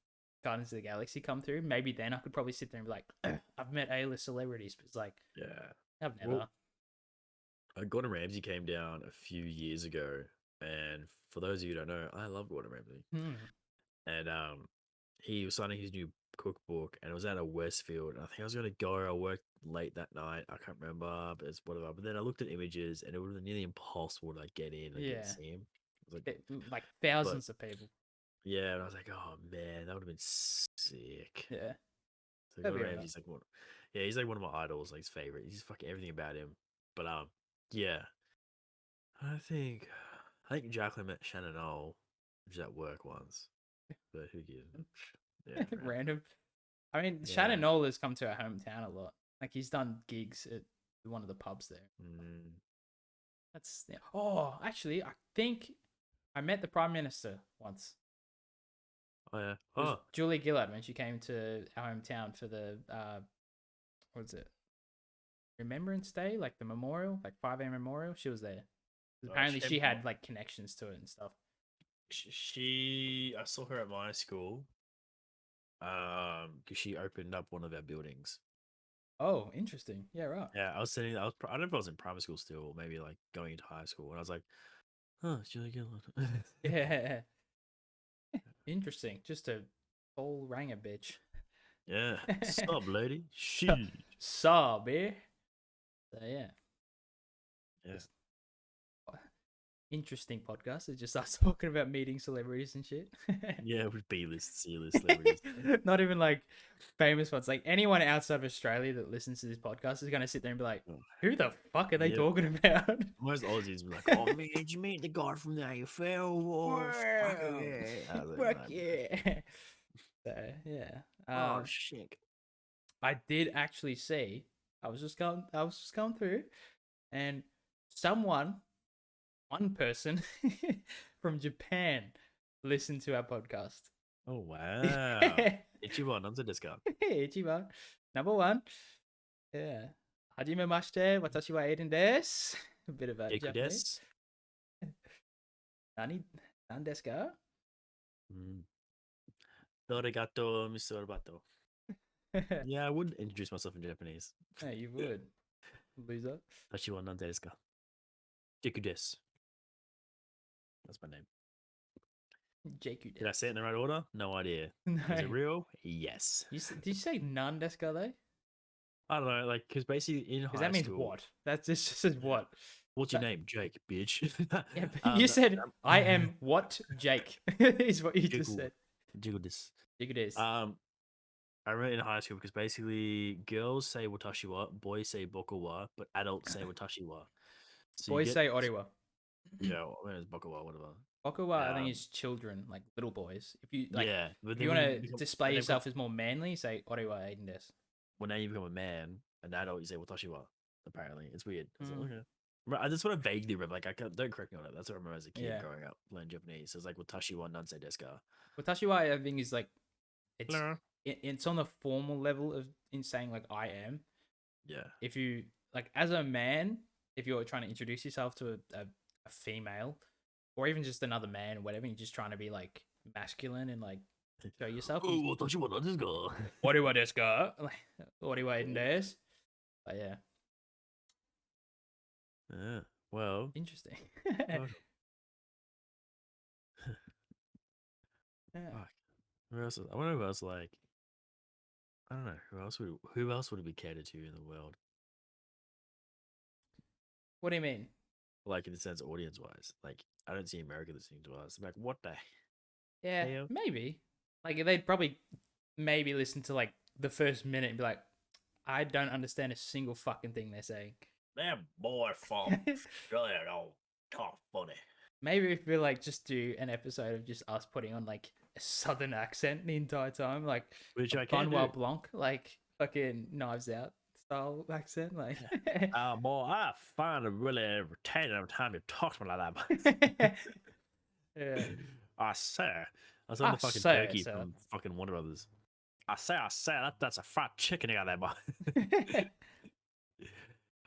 B: Guardians of the Galaxy come through, maybe then I could probably sit there and be like, I've met A-list celebrities, but it's like
A: Yeah.
B: I've never.
A: Well, Gordon Ramsay came down a few years ago, and for those of you who don't know, I love Gordon Ramsay.
B: Hmm.
A: And he was signing his new cookbook, and it was out of Westfield. And I think I was gonna go. I worked late that night. I can't remember, but it's whatever. But then I looked at images, and it would have been nearly impossible to like get in and get to
B: Yeah,
A: see him. I was like,
B: like
A: but
B: thousands of people.
A: yeah, and I was like, oh man, that would have been sick.
B: Yeah,
A: So
B: that'd
A: Gordon
B: be alright.
A: Ramsay's like one, yeah, he's like one of my idols, like his favorite. He's fucking everything about him. But yeah, I think Jacqueline met Shannon O, which is at work once, but who gives? Yeah, random.
B: Random. I mean,
A: Yeah.
B: Shannon Nola's come to our hometown a lot. Like he's done gigs at one of the pubs there.
A: Mm.
B: That's yeah. Oh, actually, I think I met the Prime Minister once.
A: Oh yeah.
B: It was
A: Oh,
B: Julia Gillard when she came to our hometown for the what was it? Remembrance Day, like the memorial, like 5 a.m. memorial. She was there.
A: she
B: Apparently,
A: came
B: she
A: to
B: had like connections to it and stuff.
A: she. I saw her at my school. Because she opened up one of our buildings.
B: Oh, interesting. Yeah, right.
A: Yeah, I was sitting. I don't know if I was in primary school still, or maybe like going into high school, and I was like, "Oh, it's Julie Gillard."
B: Yeah, interesting. Just a whole rang a bitch.
A: Yeah. Sup, lady?
B: So,
A: She.
B: so, beer. So yeah,
A: Yeah.
B: just interesting podcast. It's just us talking about meeting celebrities and shit.
A: Yeah, with B-list, C-list celebrities.
B: Not even like famous ones. Like anyone outside of Australia that listens to this podcast is gonna sit there and be like,
A: Oh,
B: "Who the fuck are they
A: yeah.
B: talking about?"
A: Most Aussies be like, "Oh man, did you meet the guy from the AFL? Oh, fuck
B: Wow.
A: yeah!" I was like,
B: Fuck
A: "No,
B: yeah. So yeah.
A: oh shit."
B: I did actually see. I was just going through, and someone, one person from Japan, listened to our podcast.
A: Oh wow. Ichiban, nanze desu ka?
B: Ichiban. Number one. Yeah. Hajimemashite, watashi wa Aiden desu. A bit of
A: Deku
B: Japanese.
A: desu.
B: Nani, nan desu ka?
A: Mm. Arigato, Mr. Arbato. Yeah, I wouldn't introduce myself in Japanese.
B: Yeah, you would, loser.
A: Tashi wa nanze desu ka? Deku desu. That's my name.
B: JQ
A: Did I say it in the right order? No idea.
B: No.
A: Is it real? Yes.
B: Did you say nan desu ka though?
A: I don't know, like, because basically in
B: Because
A: high
B: that means
A: school,
B: what? That's just says what?
A: what's your name? Jake, bitch.
B: Yeah, but you said I am what Jake is what you just said.
A: Jiggle this.
B: Jiggle this.
A: I remember in high school because basically girls say watashi wa, boys say boku wa, but adults say watashi wa. So
B: Boys say oriwa.
A: yeah, I mean, it's boku wa, whatever.
B: Bokuwa, I think, is children, like little boys. If you like,
A: yeah, but
B: if you
A: then
B: want
A: when
B: to
A: become-
B: display
A: when they
B: yourself as more manly, say oriwa Aiden desu.
A: when now you become a man, an adult, you say watashi wa. Apparently, it's weird. It's like,
B: Mm.
A: okay. I just want to vaguely remember. Like, don't correct me on it. That's what I remember as a kid
B: Yeah.
A: growing up learning Japanese. So it's like watashi wa nanse desu ka.
B: Watashi wa, I think, is like it's
A: Hello.
B: it's on the formal level of in saying like I am.
A: Yeah.
B: If you like as a man, if you're trying to introduce yourself to a female, or even just another man or whatever, you're just trying to be like masculine and like show yourself.
A: Oh, watashi wa nanse desu ka?
B: Oriwa desu ka? Like oriwa Aiden desu. But yeah,
A: Yeah. Well,
B: interesting.
A: God.
B: Yeah.
A: Fuck. Who else? I wonder who else. Like, I don't know. Who else would it be catered to in the world?
B: What do you mean?
A: Like in the sense audience wise. Like, I don't see America listening to us. I'm like, what the?
B: Yeah,
A: Hell?
B: maybe. Like they'd probably maybe listen to like the first minute and be like, I don't understand a single fucking thing they're saying.
A: That boy from Australia, oh, tough funny.
B: Maybe if we like just do an episode of just us putting on like a southern accent the entire time, like
A: Which I
B: Benoit
A: can't do.
B: Blanc, like fucking Knives Out style accent, like.
A: Boy, I find it really irritating every time you talk to me like that.
B: Yeah.
A: I say, I saw
B: I
A: the fucking
B: say,
A: turkey
B: sir.
A: from fucking Warner Brothers. I say, that's a fried chicken you got there, boy.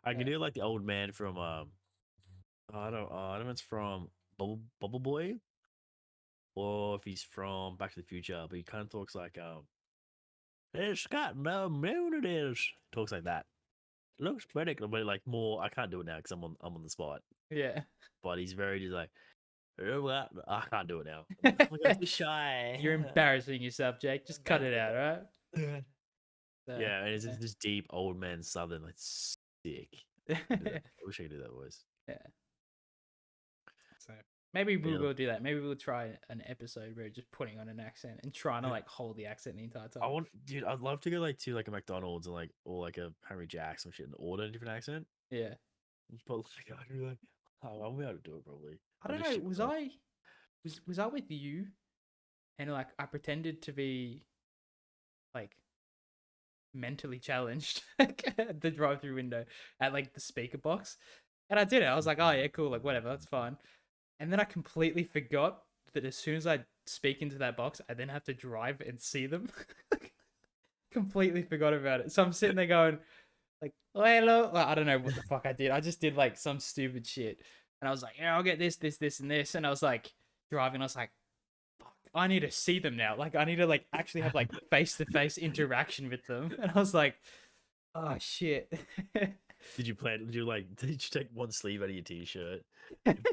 A: I can
B: Yeah.
A: do like the old man from I don't know if it's from Bubble Boy or if he's from Back to the Future, but he kind of talks like it's got no moon it is. Talks like that. Looks pretty, but like more. I can't do it now because I'm on the spot.
B: Yeah.
A: But he's very just like I can't do it now. I'm like, I'm shy.
B: You're embarrassing yourself, Jake. Just cut it out, right? So,
A: Yeah, and it's just this deep old man southern, like sick. I wish I could do that voice.
B: Yeah. So maybe we
A: Yeah.
B: will do that. Maybe we'll try an episode where we're just putting on an accent and trying to like hold the accent the entire time.
A: Dude, I'd love to go like to like a McDonald's and like or like a Henry Jack's or shit and order a different accent.
B: Yeah.
A: But like I'd be like, oh, I'll be able to do it probably.
B: I don't know. Was I with you? And like I pretended to be like mentally challenged at the drive-through window at like the speaker box, and I did it. I was like, oh yeah, cool, like whatever, that's fine. And then I completely forgot that as soon as I speak into that box, I then have to drive and see them. Completely forgot about it. So I'm sitting there going, like, oh, hello. Well, I don't know what the fuck I did. I just did like some stupid shit. And I was like, yeah, I'll get this, and this. And I was like driving. I was like, fuck, I need to see them now. Like, I need to like actually have like face-to-face interaction with them. And I was like, oh shit.
A: Did you you take one sleeve out of your t-shirt?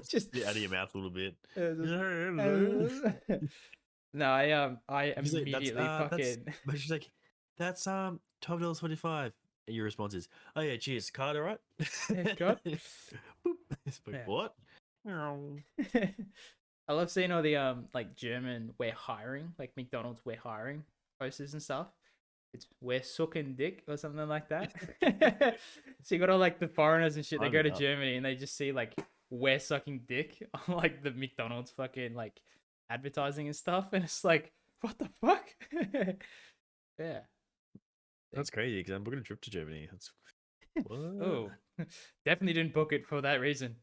B: Just
A: Out of your mouth a little bit.
B: No, I
A: He's like,
B: immediately fucking.
A: But she's like, that's $12.25. And your response is, oh yeah, cheers, card, all right?
B: Yeah, card.
A: Boop. It's like,
B: Yeah.
A: what? No.
B: I love seeing all the like German we're hiring, like McDonald's we're hiring posters and stuff. It's we're sucking dick or something like that. So you got all like the foreigners and shit. They
A: Sign
B: go
A: me
B: to
A: up.
B: Germany and they just see like we're sucking dick on like the McDonald's fucking like advertising and stuff, and it's like what the fuck? Yeah.
A: That's crazy because I'm booking a trip to Germany. That's what?
B: Oh, definitely didn't book it for that reason.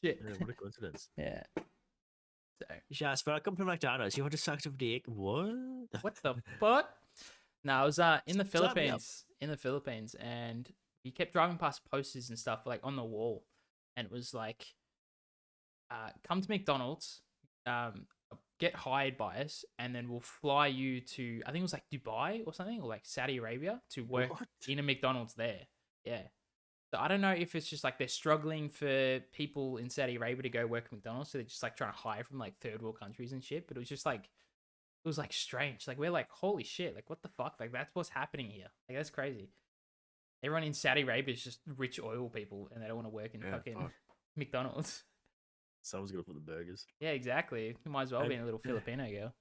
B: Shit.
A: Yeah, what a coincidence.
B: Yeah. So
A: Just welcome to McDonald's. You want to suck some dick? What?
B: what the fuck? No, I was in the
A: Sign me up.
B: Philippines, and he kept driving past posters and stuff like on the wall, and it was like, "Come to McDonald's, um, get hired by us, and then we'll fly you to I think it was like Dubai or something, or like Saudi Arabia to work
A: What?
B: in a McDonald's there." Yeah. So I don't know if it's just like they're struggling for people in Saudi Arabia to go work at McDonald's, so they're just like trying to hire from like third world countries and shit. But it was just like it was like strange. Like we're like, holy shit, like what the fuck? Like that's what's happening here. Like that's crazy. Everyone in Saudi Arabia is just rich oil people and they don't want to work in
A: Yeah,
B: fucking
A: fuck.
B: McDonald's.
A: Someone's gonna put the burgers.
B: Yeah, exactly. You might as well
A: Have,
B: be a little Filipino girl.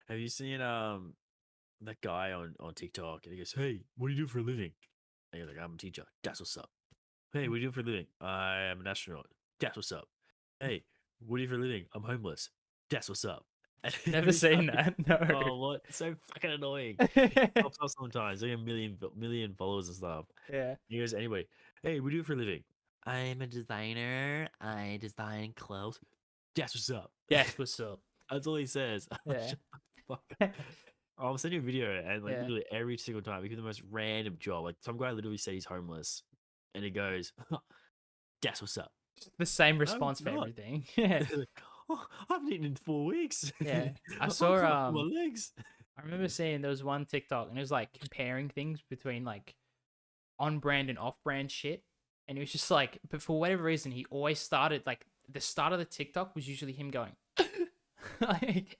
A: have you seen that guy on TikTok? And he goes, "Hey, what do you do for a living?" And he's like, "I'm a teacher. That's what's up." "Hey, what do you do for a living?" "I am an astronaut." "That's what's up." "Hey, what do you do for a living?" "I'm homeless." "That's what's up." And
B: Never
A: every time
B: seen that. No.
A: oh, what? It's so fucking annoying. Pops up sometimes. Like a million followers and stuff.
B: Yeah.
A: He goes, anyway, "Hey, what do you do for a living?" "I'm a designer. I design clothes." "That's what's up."
B: Yes, what's up?
A: That's all he says. I'm like,
B: Yeah.
A: shut the fuck up. I'll send you a video, and like
B: Yeah.
A: literally every single time, we give the most random job. Like some guy literally said he's homeless, and he goes, "That's what's up."
B: The same
A: No, it's
B: response for
A: not.
B: everything. Yeah.
A: Like, "Oh, I haven't eaten in 4 weeks.
B: Yeah. I
A: I
B: saw
A: can't feel my legs."
B: I remember seeing there was one TikTok and it was like comparing things between like on brand and off brand shit. And it was just like, but for whatever reason, he always started like the start of the TikTok was usually him going like,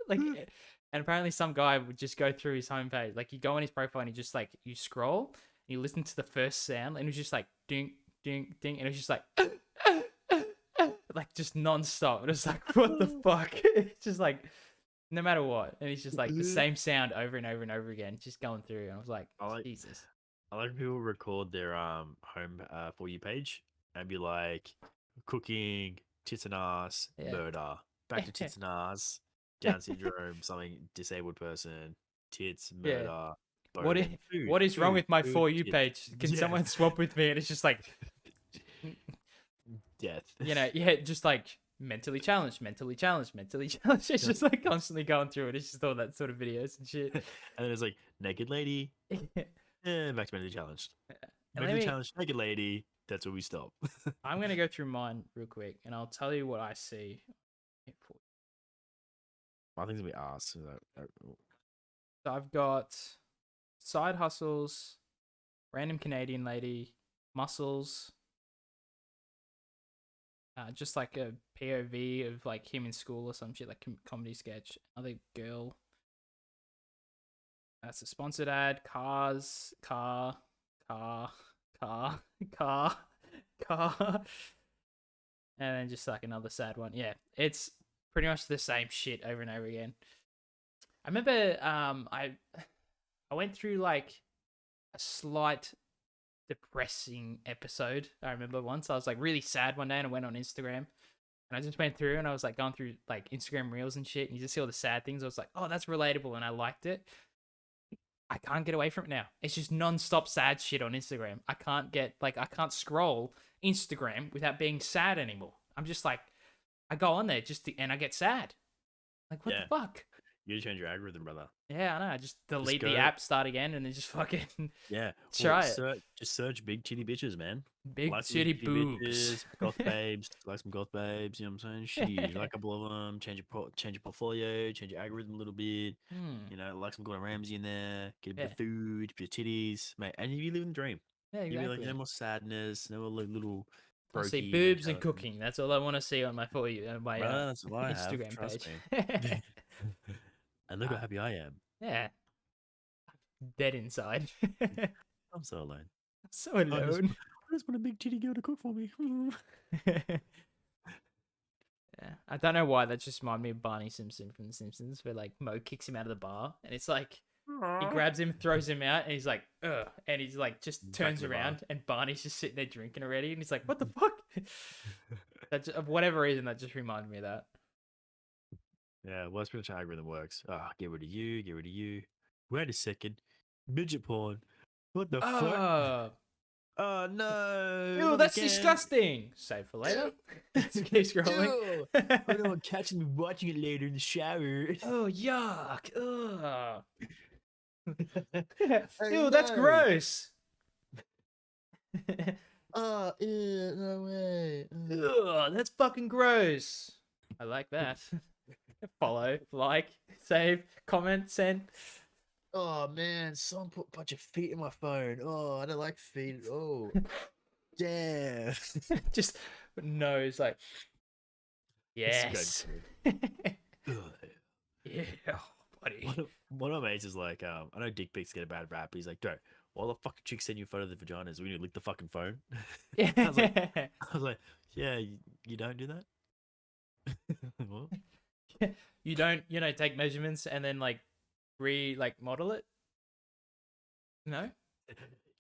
B: like, and apparently some guy would just go through his homepage, like you go on his profile and he just like you scroll and you listen to the first sound and it was just like ding, ding, ding, and it was just like like just non-stop. And it was like, what the fuck? It's just like no matter what, and it's just like the same sound over and over and over again, just going through. And I was like,
A: I like
B: Jesus.
A: I like people record their home for you page and be like cooking, tits and ass,
B: Yeah.
A: murder, back to tits and ass, Down syndrome, something disabled person, tits,
B: Yeah.
A: murder,
B: What is
A: bone, food,
B: what is wrong with my
A: food,
B: For You
A: tits.
B: page? Can
A: Yeah.
B: someone swap with me? And it's just like,
A: Death.
B: yeah, just like mentally challenged, mentally challenged, mentally challenged. It's just like constantly going through it. It's just all that sort of videos and shit.
A: And then it's like naked lady, back to mentally challenged.
B: And let
A: Mentally
B: me,
A: challenged naked lady. That's where we stop.
B: I'm gonna go through mine real quick, and I'll tell you what I see.
A: My thing's gonna be ass.
B: So I've got side hustles, random Canadian lady, muscles, just like a POV of like him in school or some shit, like comedy sketch. Another girl. That's a sponsored ad. Cars, car, car, car, car, and then just like another sad one. Yeah, it's pretty much the same shit over and over again. I remember I went through like a slight depressing episode. I remember once I was like really sad one day and I went on Instagram and I just went through and I was like going through like Instagram reels and shit and you just see all the sad things. I was like, oh, that's relatable and I liked it. I can't get away from it now. It's just non-stop sad shit on Instagram. I can't scroll Instagram without being sad anymore. I'm just like, I go on there and I get sad. Like, what
A: Yeah,
B: the fuck?
A: you gotta change your algorithm, brother.
B: Yeah, I know. I just
A: Just
B: delete the
A: go.
B: app, start again, and then just fucking
A: Yeah. Well,
B: try it.
A: just search big titty bitches, man.
B: Big
A: Like some
B: titty
A: big titty
B: boobs.
A: bitches, goth babes, like some goth babes. You know what I'm saying? Sheesh, like a couple of them. Change your portfolio, change your algorithm a little bit.
B: Hmm.
A: You know, like some Gordon Ramsay in there. Get a bit
B: Yeah.
A: of food, a bit of titties, mate. And you live in the dream.
B: Yeah,
A: You be like, no
B: exactly.
A: more sadness, no more like little
B: I see
A: brokey
B: boobs and
A: mentality.
B: cooking. That's all I want to see on my for you my
A: Bruh, that's what I have.
B: Instagram
A: Trust
B: page.
A: me. And look how
B: uh,
A: happy I am.
B: yeah, dead inside. I'm
A: I'm so alone.
B: so
A: I just,
B: alone.
A: I just want a big titty girl to cook for me.
B: Yeah. I don't know why that just reminded me of Barney Simpson from The Simpsons, where like Mo kicks him out of the bar, and it's like he grabs him, throws him out, and he's like, ugh, and he's like just
A: Back
B: turns
A: in the bar.
B: around, and Barney's just sitting there drinking already, and he's like, what the fuck? That of whatever reason that just reminded me of that.
A: Yeah, well, that's pretty much how algorithm works. Ah, get rid of you, get rid of you. Wait a second. Midget porn. What the fuck?
B: Oh,
A: Oh no,
B: ew,
A: not
B: that's
A: again.
B: disgusting. Save for later. Let's keep scrolling.
A: Ew. I don't want catching me watching it later in the shower.
B: Oh, yuck. Ugh.
A: Oh,
B: Ew, that's
A: no.
B: gross.
A: Oh, ew, no way.
B: Ugh, that's fucking gross. I like that. Follow, like, save, comment, send.
A: Oh man, someone put a bunch of feet in my phone. Oh, I don't like feet. Oh, damn.
B: Just nose, like,
A: It's
B: yes.
A: Ugh.
B: Yeah, buddy.
A: One of my mates is like, I know dick pics get a bad rap. But he's like, bro, why the fuck chicks send you a photo of the vaginas? We need to lick the fucking phone. I was like, yeah, you don't do that. What?
B: You don't, take measurements and then like model it? No?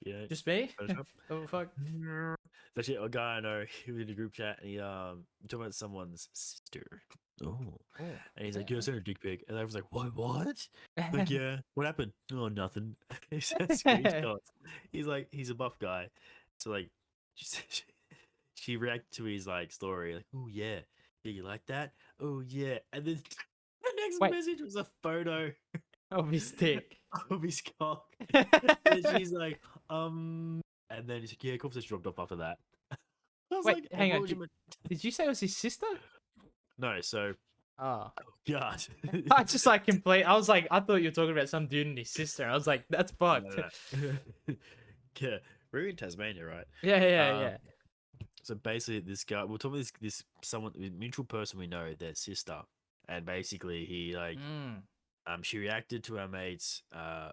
A: Yeah,
B: Just me?
A: Photoshop.
B: Oh fuck.
A: There's actually a guy I know. He was in a group chat and he talking about someone's sister. Oh, and he's like, "Yeah, I sent her a dick pic," and I was like, "What? What?" Like, yeah, what happened? Oh, nothing. He sent screenshots. He's like, he's a buff guy, so like, she said she reacted to his like story, like, "Oh yeah, yeah, you like that? Oh yeah," and then the next
B: Wait.
A: message was a photo
B: Of his dick.
A: of his cock. And she's like, and then he's like, yeah, conversation dropped off after that. I was
B: Wait,
A: like,
B: hang
A: what
B: on.
A: would you
B: Did you say it was his sister?
A: No, so,
B: Oh.
A: God.
B: I just like complete. I was like, I thought you were talking about some dude and his sister. I was like, that's fucked.
A: No. Yeah, we're in Tasmania, right?
B: Yeah.
A: So basically, this guy, we're talking about this someone, mutual person we know, their sister, and basically he like, she reacted to our mate's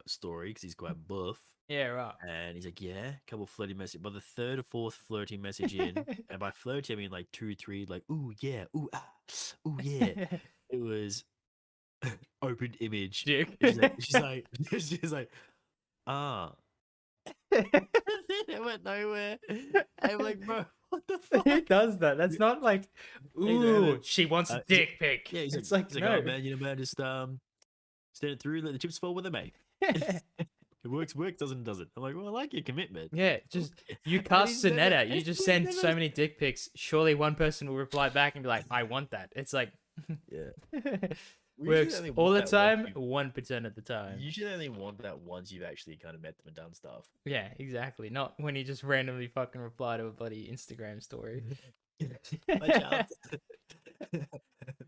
A: story because he's quite buff.
B: Yeah, right.
A: And he's like, yeah, a couple flirty message. By the third or fourth flirting message in, and by flirty I mean like 2, 3, like, ooh yeah, ooh ah, ooh yeah. It was open image.
B: Dick.
A: And she's like, ah. It went nowhere. I'm like, bro, what the fuck?
B: Who does that? That's not like, ooh,
A: then,
B: she wants a dick pic.
A: Yeah,
B: It's like,
A: he's
B: no.
A: oh man, just stand it through, let the chips fall where they may. It works, doesn't. I'm like, well, I like your commitment.
B: Yeah, just you cast the net out. You just send so many dick pics. Surely one person will reply back and be like, I want that. It's like,
A: yeah.
B: Works all the time, 1% of the time.
A: You should only want that once you've actually kind of met them and done stuff.
B: Yeah, exactly. Not when you just randomly fucking reply to a bloody Instagram story.
A: My child.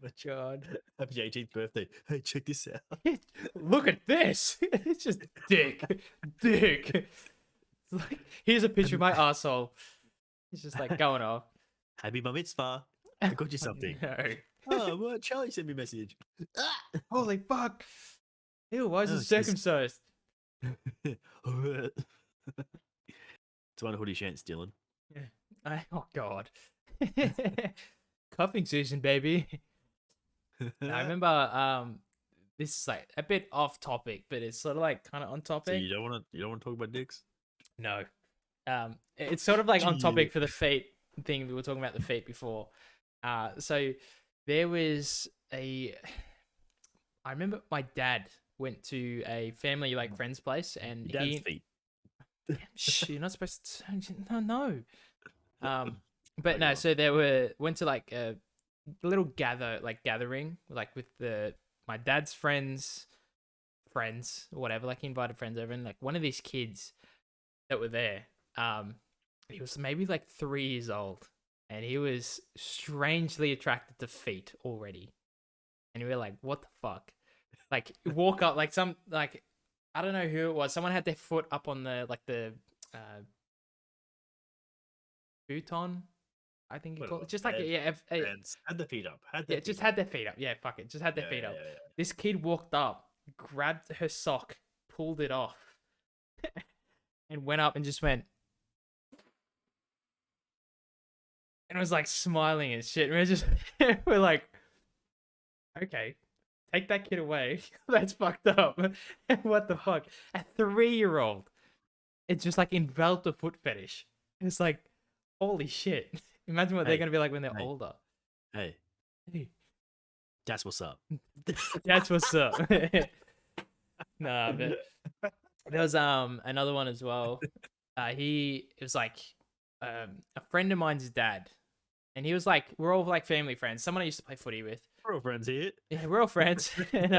B: My God.
A: Happy 18th birthday. Hey, check this out.
B: Look at this. It's just dick. It's like, here's a picture of my asshole. It's just like going off.
A: Happy bar mitzvah. I got you something.
B: No.
A: Oh, well, Charlie sent me a message.
B: Holy fuck. Ew, why is it circumcised?
A: It's one hoodie chance, Dylan.
B: Yeah. Oh, God. Cuffing season, baby. I remember this is like a bit off topic, but it's sort of like kind of on topic.
A: So you don't want to talk about dicks?
B: No. It's sort of like on topic for the feet thing. We were talking about the feet before. So there was I remember my dad went to a family like friend's place, and
A: Dad's feet.
B: Shh, you're not supposed to. No. But no. So went to like a little gathering, like with my dad's friends, or whatever. Like he invited friends over, and like one of these kids that were there, he was maybe like 3 years old, and he was strangely attracted to feet already. And we were like, what the fuck? Like, walk up, like some, like, I don't know who it was. Someone had their foot up on the futon, I think you call it. Just like,
A: had the feet up.
B: Just had their feet up. Yeah, fuck it. Just had their feet up. Yeah. This kid walked up, grabbed her sock, pulled it off, and went up and just went. and was like smiling and shit. And we're just, we're like, okay, take that kid away. That's fucked up. What the fuck? A 3-year-old, it's just like enveloped a foot fetish. It's like, holy shit. Imagine what they're
A: Hey,
B: gonna be like when they're
A: hey,
B: older.
A: hey,
B: Hey,
A: that's what's up.
B: that's what's up. Nah, but there was another one as well. It was like a friend of mine's dad, and he was like, we're all like family friends. Someone I used to play footy with.
A: We're all friends here.
B: Yeah, we're all friends. And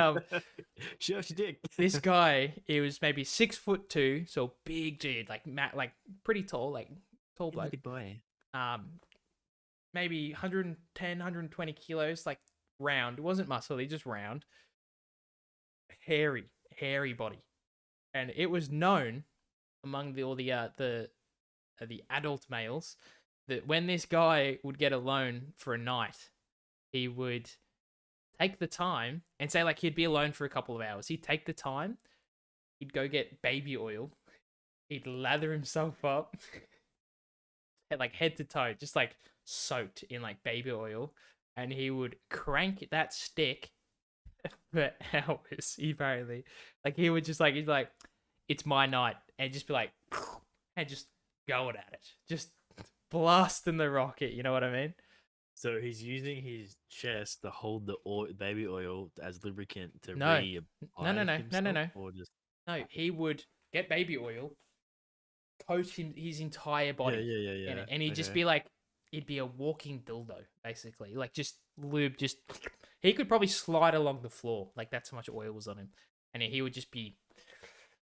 A: Show us your dick.
B: this guy, he was maybe 6'2", so big dude, like like pretty tall, like tall
A: He's a
B: bloke.
A: big boy.
B: Maybe 110, 120 kilos, like round. It wasn't muscle, he just round. Hairy body. And it was known among all the adult males that when this guy would get alone for a night, he would take the time and say, like, he'd be alone for a couple of hours. He'd take the time, he'd go get baby oil, he'd lather himself up, like head to toe, just like soaked in like baby oil, and he would crank that stick for hours. Apparently, like he would just like he's like, it's my night, and just be like, and just going at it, just blasting the rocket. You know what I mean?
A: So he's using his chest to hold the baby oil as lubricant to
B: No,
A: himself, or just
B: no. He would get baby oil, coat his entire body in
A: yeah.
B: it, and he'd just
A: Okay.
B: be like, it'd be a walking dildo, basically. Like just lube, just he could probably slide along the floor, like that's how much oil was on him, and he would just be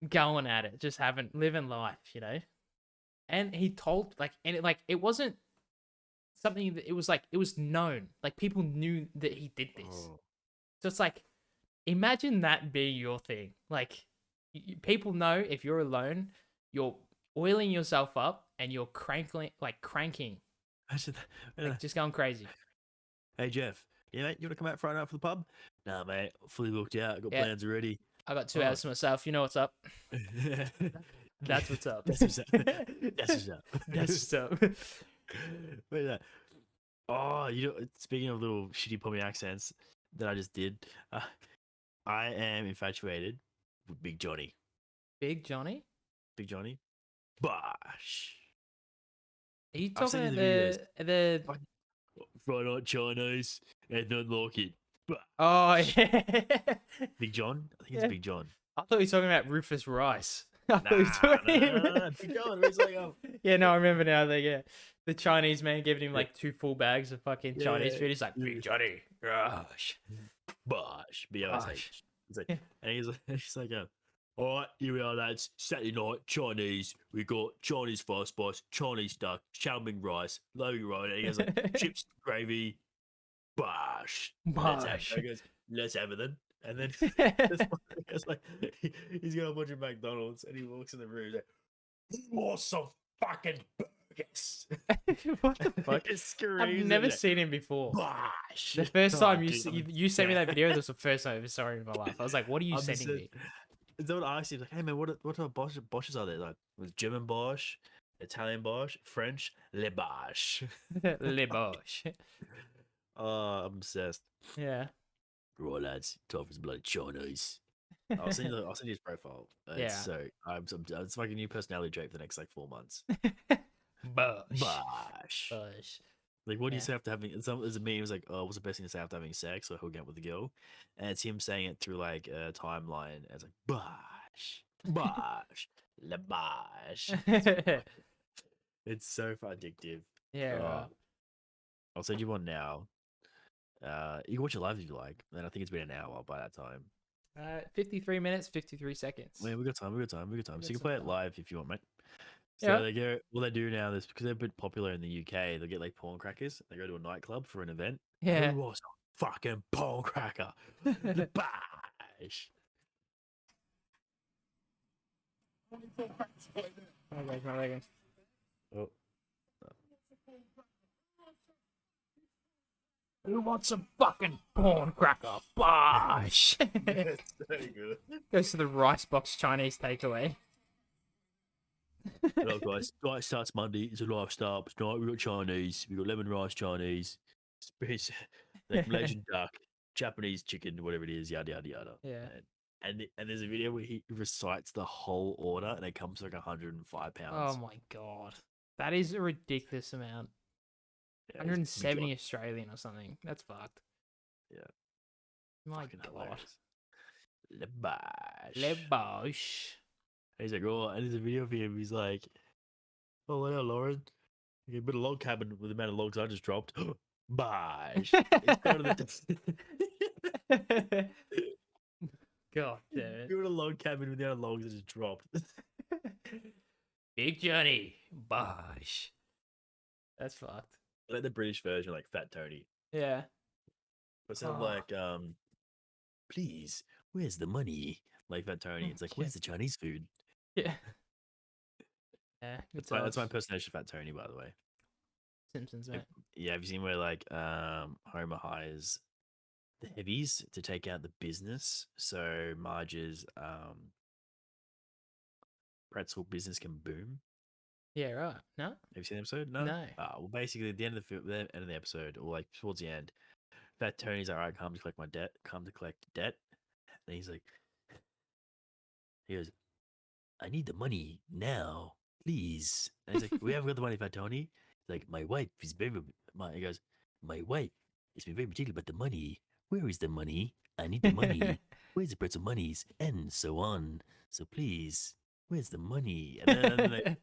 B: going at it, just living life, you know. And he told it wasn't something that it was known, like people knew that he did this.
A: Oh.
B: So it's like, imagine that being your thing. Like people know if you're alone, you're oiling yourself up and you're cranking,
A: Imagine that.
B: like just going crazy.
A: Hey Jeff, yeah mate, you want to come out Friday night for the pub? Nah mate, fully booked out. Got
B: Yeah.
A: plans already.
B: I got 2 hours to myself. You know what's up? That's what's up.
A: That's what's up. That's what's up.
B: That's what's up.
A: Wait, that. Oh, speaking of little shitty pommy accents that I just did, I am infatuated with Big Johnny.
B: Big Johnny?
A: Big Johnny? Bosh.
B: Are you
A: I've seen
B: talking
A: his
B: about the
A: Friday night Chinese and not like it.
B: Oh yeah.
A: Big John? I think
B: Yeah.
A: it's Big John.
B: I thought you were talking about Rufus Rice. I thought you were
A: Nah,
B: talking
A: nah, Big John. He's like,
B: Yeah, no, I remember now. The Chinese man giving him like 2 full bags of fucking Chinese
A: Yeah.
B: food. He's like, Big Johnny, gosh.
A: Bosh. B-O-S-H. He's like,
B: Yeah.
A: and he's like, all right, here we are, lads. Saturday night, Chinese. We got Chinese fast spice, Chinese duck, chow mein rice, low rice. And he has like chips, gravy, bosh.
B: Bosh.
A: He goes, let's have it then. And then it's like he's got a bunch of McDonald's and he walks in the room. He's like, want some fucking burgers?
B: What the fuck?
A: It screams
B: I've never
A: at it.
B: seen him before.
A: Bosh.
B: The first
A: Oh,
B: time
A: dude,
B: you sent me that video, that was the first time I ever saw him in my life. I was like, what are you
A: I'm
B: sending
A: just-
B: me?
A: Someone asked him, like, hey man, what type of Bosches are there? Like, was German Bosch, Italian Bosch, French, Le Bosch.
B: Le Bosch.
A: Oh, I'm obsessed.
B: Yeah.
A: Right, lads, time for some bloody Chinese. I'll send you his profile.
B: Yeah.
A: So it's like a new personality trait for the next like 4 months.
B: Bosch.
A: Bosh.
B: Bosch.
A: Like, what do you
B: Yeah.
A: say after having? There's a meme. It was like, oh, what's the best thing to say after having sex or hooking up with a girl? And it's him saying it through like a timeline. And it's like bosh, bosh, la bosh. It's so far addictive.
B: Yeah.
A: Oh, I'll send you one now. You can watch it live if you like. And I think it's been an hour by that time.
B: 53 minutes, 53 seconds.
A: Man, we got time. So you can
B: some
A: play it
B: time.
A: live if you want, mate. So
B: Yeah.
A: they go. What they do now is because they're a bit popular in the UK. They'll get like porn crackers. They go to a nightclub for an event.
B: Yeah.
A: Who was a fucking porn cracker? The bash. Oh.
B: Who wants some fucking porn cracker? Bosh.
A: That's so good.
B: Goes to the rice box Chinese takeaway.
A: Hello, guys. Night starts Monday. It's a lifestyle. Tonight we've got Chinese. We've got lemon rice Chinese. Space, like Malaysian duck, Japanese chicken, whatever it is, yada, yada, yada.
B: Yeah.
A: And there's a video where he recites the whole order and it comes to like 105
B: Oh
A: pounds.
B: my god. That is a ridiculous amount.
A: Yeah, he's a big
B: 170
A: one.
B: Australian or something. That's fucked.
A: Yeah.
B: My
A: Fucking
B: god.
A: hilarious. Lebash.
B: Lebosh.
A: He's like, oh, and there's a video of him. He's like, oh, hello, Lauren. You built a log cabin with the amount of logs I just dropped. Bash. He's going to the.
B: God damn it.
A: Built a log cabin with the amount of logs I just dropped.
B: Big Johnny. Bosh. That's fucked.
A: Like the British version, like Fat Tony.
B: Yeah.
A: But sound
B: Oh.
A: like, please, where's the money? Like Fat Tony. It's like,
B: Yeah.
A: where's the Chinese food?
B: Yeah. Yeah. Good
A: That's my
B: times.
A: impersonation of Fat Tony, by the way.
B: Simpsons, mate.
A: Yeah, have you seen where like Homer hires the heavies to take out the business so Marge's pretzel business can boom?
B: Yeah, right. No?
A: Have you seen the episode? No.
B: No.
A: Well, basically, at the end of the end of the episode, or like towards the end, Fat Tony's like, "All right, come to collect my debt. Come to collect debt." And he's like, he goes, "I need the money now, please." And he's like, "We haven't got the money, Fat Tony." He's like, "My wife is very he goes, my wife has been very particular about the money. Where is the money? I need the money. Where's the pretzel monies?" And so on. So please, where's the money? And then like,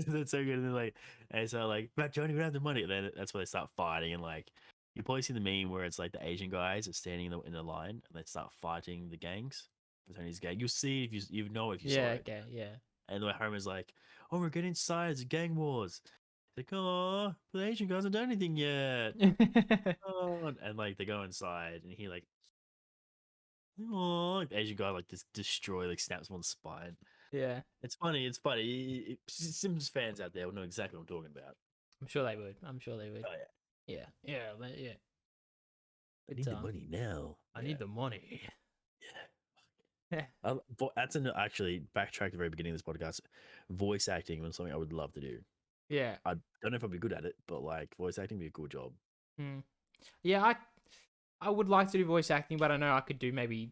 A: that's so good. And then like, and so like, Fat Tony, we don't have the money. And then that's where they start fighting. And like, you probably see the meme where it's like the Asian guys are standing in a line and they start fighting the gangs. For Tony's gang. You'll see if you know if you saw
B: Yeah,
A: it.
B: okay, yeah.
A: And the Homer's like, "Oh, we're getting inside. It's a gang wars." It's like, "Oh, the Asian guys haven't done anything yet." Oh, and like they go inside, and he like, oh, the Asian guy like just destroy, like snaps him on the spine.
B: Yeah.
A: It's funny. It's funny. Simpsons fans out there will know exactly what I'm talking about.
B: I'm sure they would. I'm sure they would.
A: Oh yeah,
B: Yeah. Yeah. Yeah.
A: I
B: Good
A: need the
B: time.
A: money now.
B: I need the money.
A: Yeah. That's actually backtrack to the very beginning of this podcast. Voice acting was something I would love to do.
B: Yeah.
A: I don't know if I'd be good at it, but like voice acting would be a cool job.
B: Yeah, I would like to do voice acting, but I know I could do maybe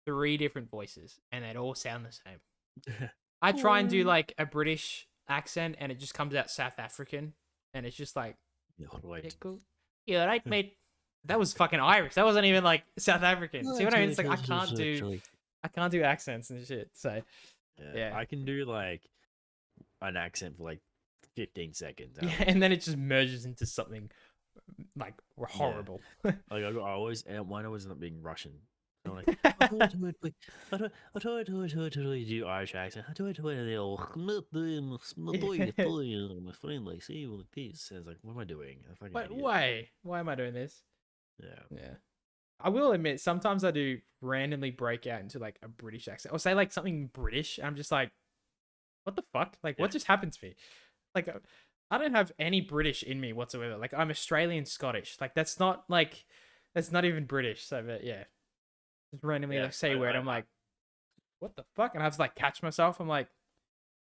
B: 3 different voices and they'd all sound the same. I try and do like a British accent and it just comes out South African and it's just like,
A: Yeah,
B: yeah, cool. Yeah, right, mate. That was fucking Irish. That wasn't even like South African. See what I mean? It's like I can't do accents and shit. So yeah.
A: I can do like an accent for like 15 seconds.
B: Yeah, and then it just merges into something like horrible.
A: Like I always mine always end up being Russian. So I'm like, I try to do Irish accent. I try to my friend like see like this. And it's like, what am I doing? I'm a fucking
B: But
A: idiot.
B: why? Why am I doing this?
A: Yeah.
B: Yeah. I will admit, sometimes I do randomly break out into like a British accent or say like something British. I'm just like, what the fuck? Like, what just happened to me? Like, I don't have any British in me whatsoever. Like, I'm Australian Scottish. Like, that's not even British. So, but yeah. Just randomly like say a word. I'm like, what the fuck? And I have to like catch myself. I'm like,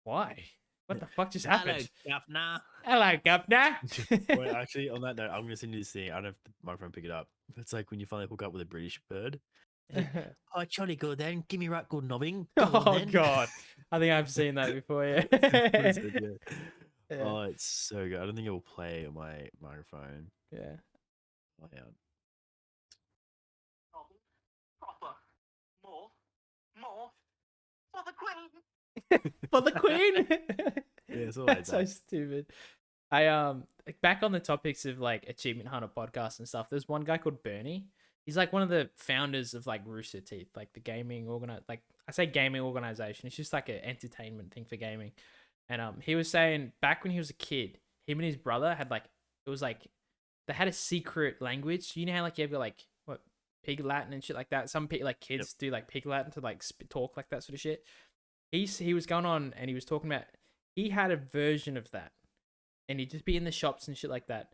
B: why? What the fuck just happened? Hello, governor.
A: Wait, actually, on that note, I'm gonna send you this thing. I don't know if my friend pick it up. It's like when you finally hook up with a British bird. Like, oh, jolly good then. Give me right good nobbing.
B: Oh god, I think I've seen that before. Yeah.
A: Yeah. Oh, it's so good. I don't think it will play on my microphone.
B: Yeah.
A: Oh, yeah.
C: Proper. More for the Queen.
B: For the Queen.
A: Yeah, it's all
B: That's so
A: like that.
B: stupid. I back on the topics of like Achievement Hunter podcast and stuff. There's one guy called Bernie. He's like one of the founders of like Rooster Teeth, like the gaming I say gaming organization. It's just like an entertainment thing for gaming. And he was saying back when he was a kid, him and his brother had like it was like they had a secret language. You know how like you have like what Pig Latin and shit like that. Some people like kids do like Pig Latin to like talk like that sort of shit. He was going on and he was talking about he had a version of that, and he'd just be in the shops and shit like that.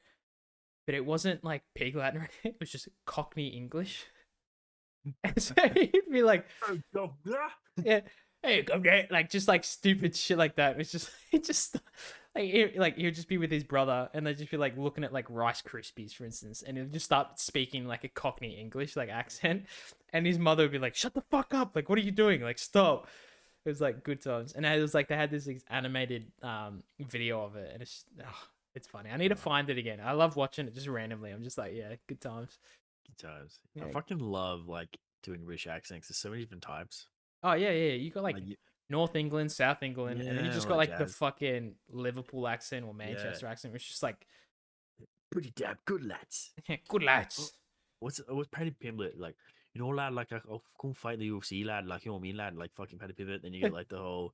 B: But it wasn't like Pig Latin or anything. It was just Cockney English. And so he'd be like, yeah. hey, come there, like just like stupid shit like that. It's just it just like he would just be with his brother, and they'd just be like looking at like Rice Krispies, for instance, and he'll just start speaking like a Cockney English like accent, and his mother would be like, "Shut the fuck up! Like, what are you doing? Like, stop!" It was like good times, and it was like they had this animated video of it, and it's funny. I need to find it again. I love watching it just randomly. I'm just like, yeah, good times.
A: Good times.
B: Yeah.
A: I fucking love like doing British accents. There's so many different types.
B: Oh yeah, yeah. You got like
A: Like,
B: North England, South England, and then you
A: yeah,
B: just
A: all
B: got
A: that
B: like the
A: jazz.
B: fucking Liverpool accent or Manchester accent, which is just like,
A: Pretty damn good, lads.
B: good lads.
A: What's Paddy Pimblett like? You know, lad, like I'll come fight in the UFC, lad. Like, you know what I mean, lad? Like fucking Paddy Pimblett. Then you get like the whole.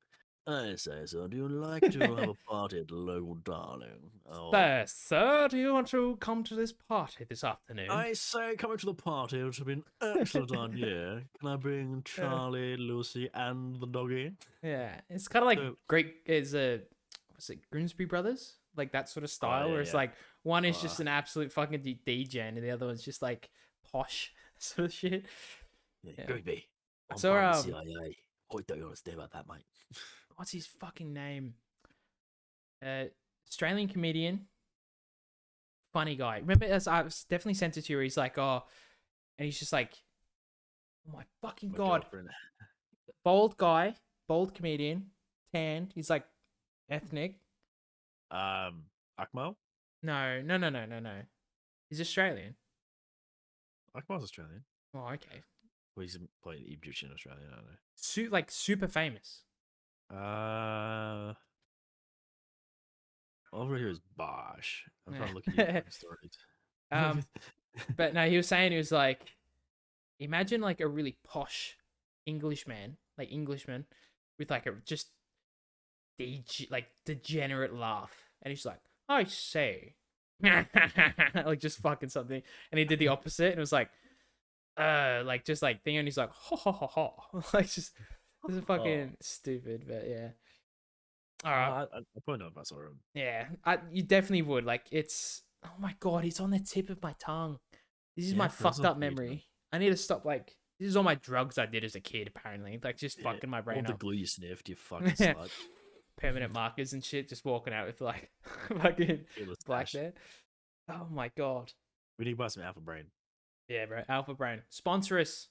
A: I say, so do you like to have a party at the local darling? Oh,
B: Sir, do you want to come to this party this afternoon?
A: I say, coming to the party, which would be an excellent idea. Can I bring Charlie, Lucy, and the doggy?
B: Yeah, it's kind of like
A: So-
B: great. Is was it Grimsby Brothers? Like that sort of style,
A: yeah,
B: where it's
A: yeah.
B: like one is just an absolute fucking DJ, and the other one's just like posh sort of shit.
A: Yeah,
B: Yeah.
A: Grimsby. I'm
B: So,
A: part of the CIA. What don't you understand about that, mate?
B: What's his fucking name? Australian comedian, funny guy. Remember, as I was definitely sent it to you. He's like, oh, and he's just like, oh my fucking
A: My
B: god,
A: girlfriend.
B: bald guy, bald comedian, tanned. He's like ethnic.
A: Akmal?
B: No. He's Australian.
A: Akmal's Australian.
B: Oh, okay.
A: Well, he's playing Egyptian Australian, I don't
B: Like super famous.
A: know. Over here is Bosh. I'm trying to look at your fucking stories.
B: But no, he was saying, he was like, imagine like a really posh Englishman with like a just like degenerate laugh, and he's like, I say, like just fucking something, and he did the opposite, and it was like just like thing, and he's like, ha ha ha ha, like just this is fucking stupid, but yeah. All right.
A: I probably know if I saw him.
B: Yeah, you definitely would. Like, it's oh my god, it's on the tip of my tongue. This is
A: Yeah,
B: my
A: it feels
B: fucked
A: like
B: up
A: you, man.
B: memory. I need to stop. Like, this is all my drugs I did as a kid. Apparently, like just
A: Yeah,
B: fucking my
A: all
B: brain
A: the
B: up.
A: glue you sniffed, you fucking slut.
B: Permanent markers and shit. Just walking out with like fucking
A: Fearless
B: black
A: dash.
B: there. Oh my god.
A: We need to buy some Alpha Brain.
B: Yeah, bro. Alpha Brain, sponsor us,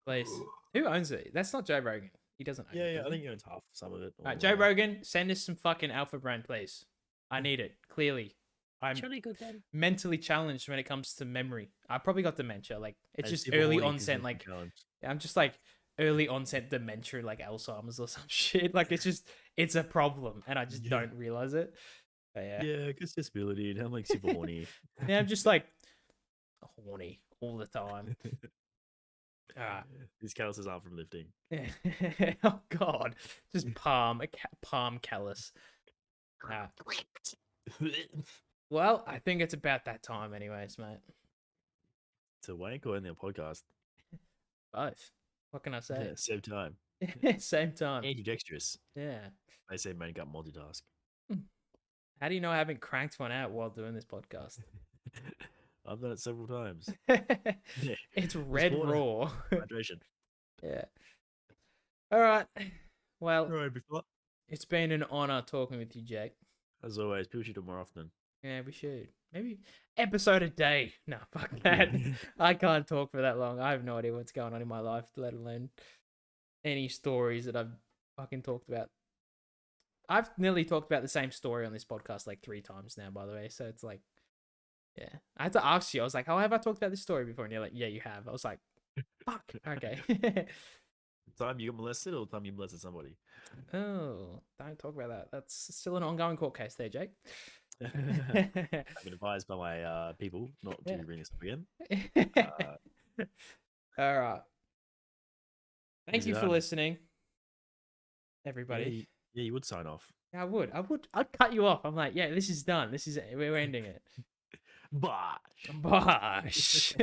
B: please. Who owns it? That's not Joe Rogan. He doesn't own it.
A: Yeah,
B: does
A: I
B: he?
A: think he owns half some of it.
B: Alright, Joe Rogan, send us some fucking Alpha Brain, please. I need it. Clearly, I'm
A: good then.
B: mentally challenged when it comes to memory. I probably got dementia. Like it's
A: And
B: just
A: super
B: early
A: horny 'cause
B: onset.
A: you're
B: Like
A: challenged.
B: I'm just like early onset dementia, like Alzheimer's or some shit. Like it's a problem, and I just
A: Yeah.
B: don't realize it. But yeah,
A: Yeah, good disability. And I'm like super horny.
B: yeah, I'm just like horny all the time. Alright.
A: These calluses aren't from lifting.
B: Oh god, just palm callus. Well, I think it's about that time, anyways, mate.
A: To wank or in their podcast.
B: Both. What can I say?
A: Yeah, same time.
B: Same time.
A: Ambidextrous.
B: Yeah.
A: They say man got multitask.
B: How do you know I haven't cranked one out while doing this podcast?
A: I've done it several times.
B: It's red
A: water.
B: raw.
A: Hydration.
B: Yeah. All right. Well,
A: Right, before.
B: it's been an honor talking with you, Jake.
A: As always, people should do more often.
B: Yeah, we should. Maybe episode a day. No, fuck that. I can't talk for that long. I have no idea what's going on in my life, let alone any stories that I've fucking talked about. I've nearly talked about the same story on this podcast like 3 times now, by the way. So it's like, yeah. I had to ask you. I was like, "Oh, have I talked about this story before?" And you're like, "Yeah, you have." I was like, "Fuck." Okay.
A: Time you got molested or time you molested somebody?
B: Oh, don't talk about that. That's still an ongoing court case there, Jake.
A: I've been advised by my people not to
B: Yeah.
A: bring this up again.
B: All right. Thank
A: Easy
B: you for
A: done.
B: listening, everybody.
A: Yeah, you would sign off.
B: Yeah, I would. I'd cut you off. I'm like, yeah, this is done. We're ending it.
A: Bye.
B: Bosh.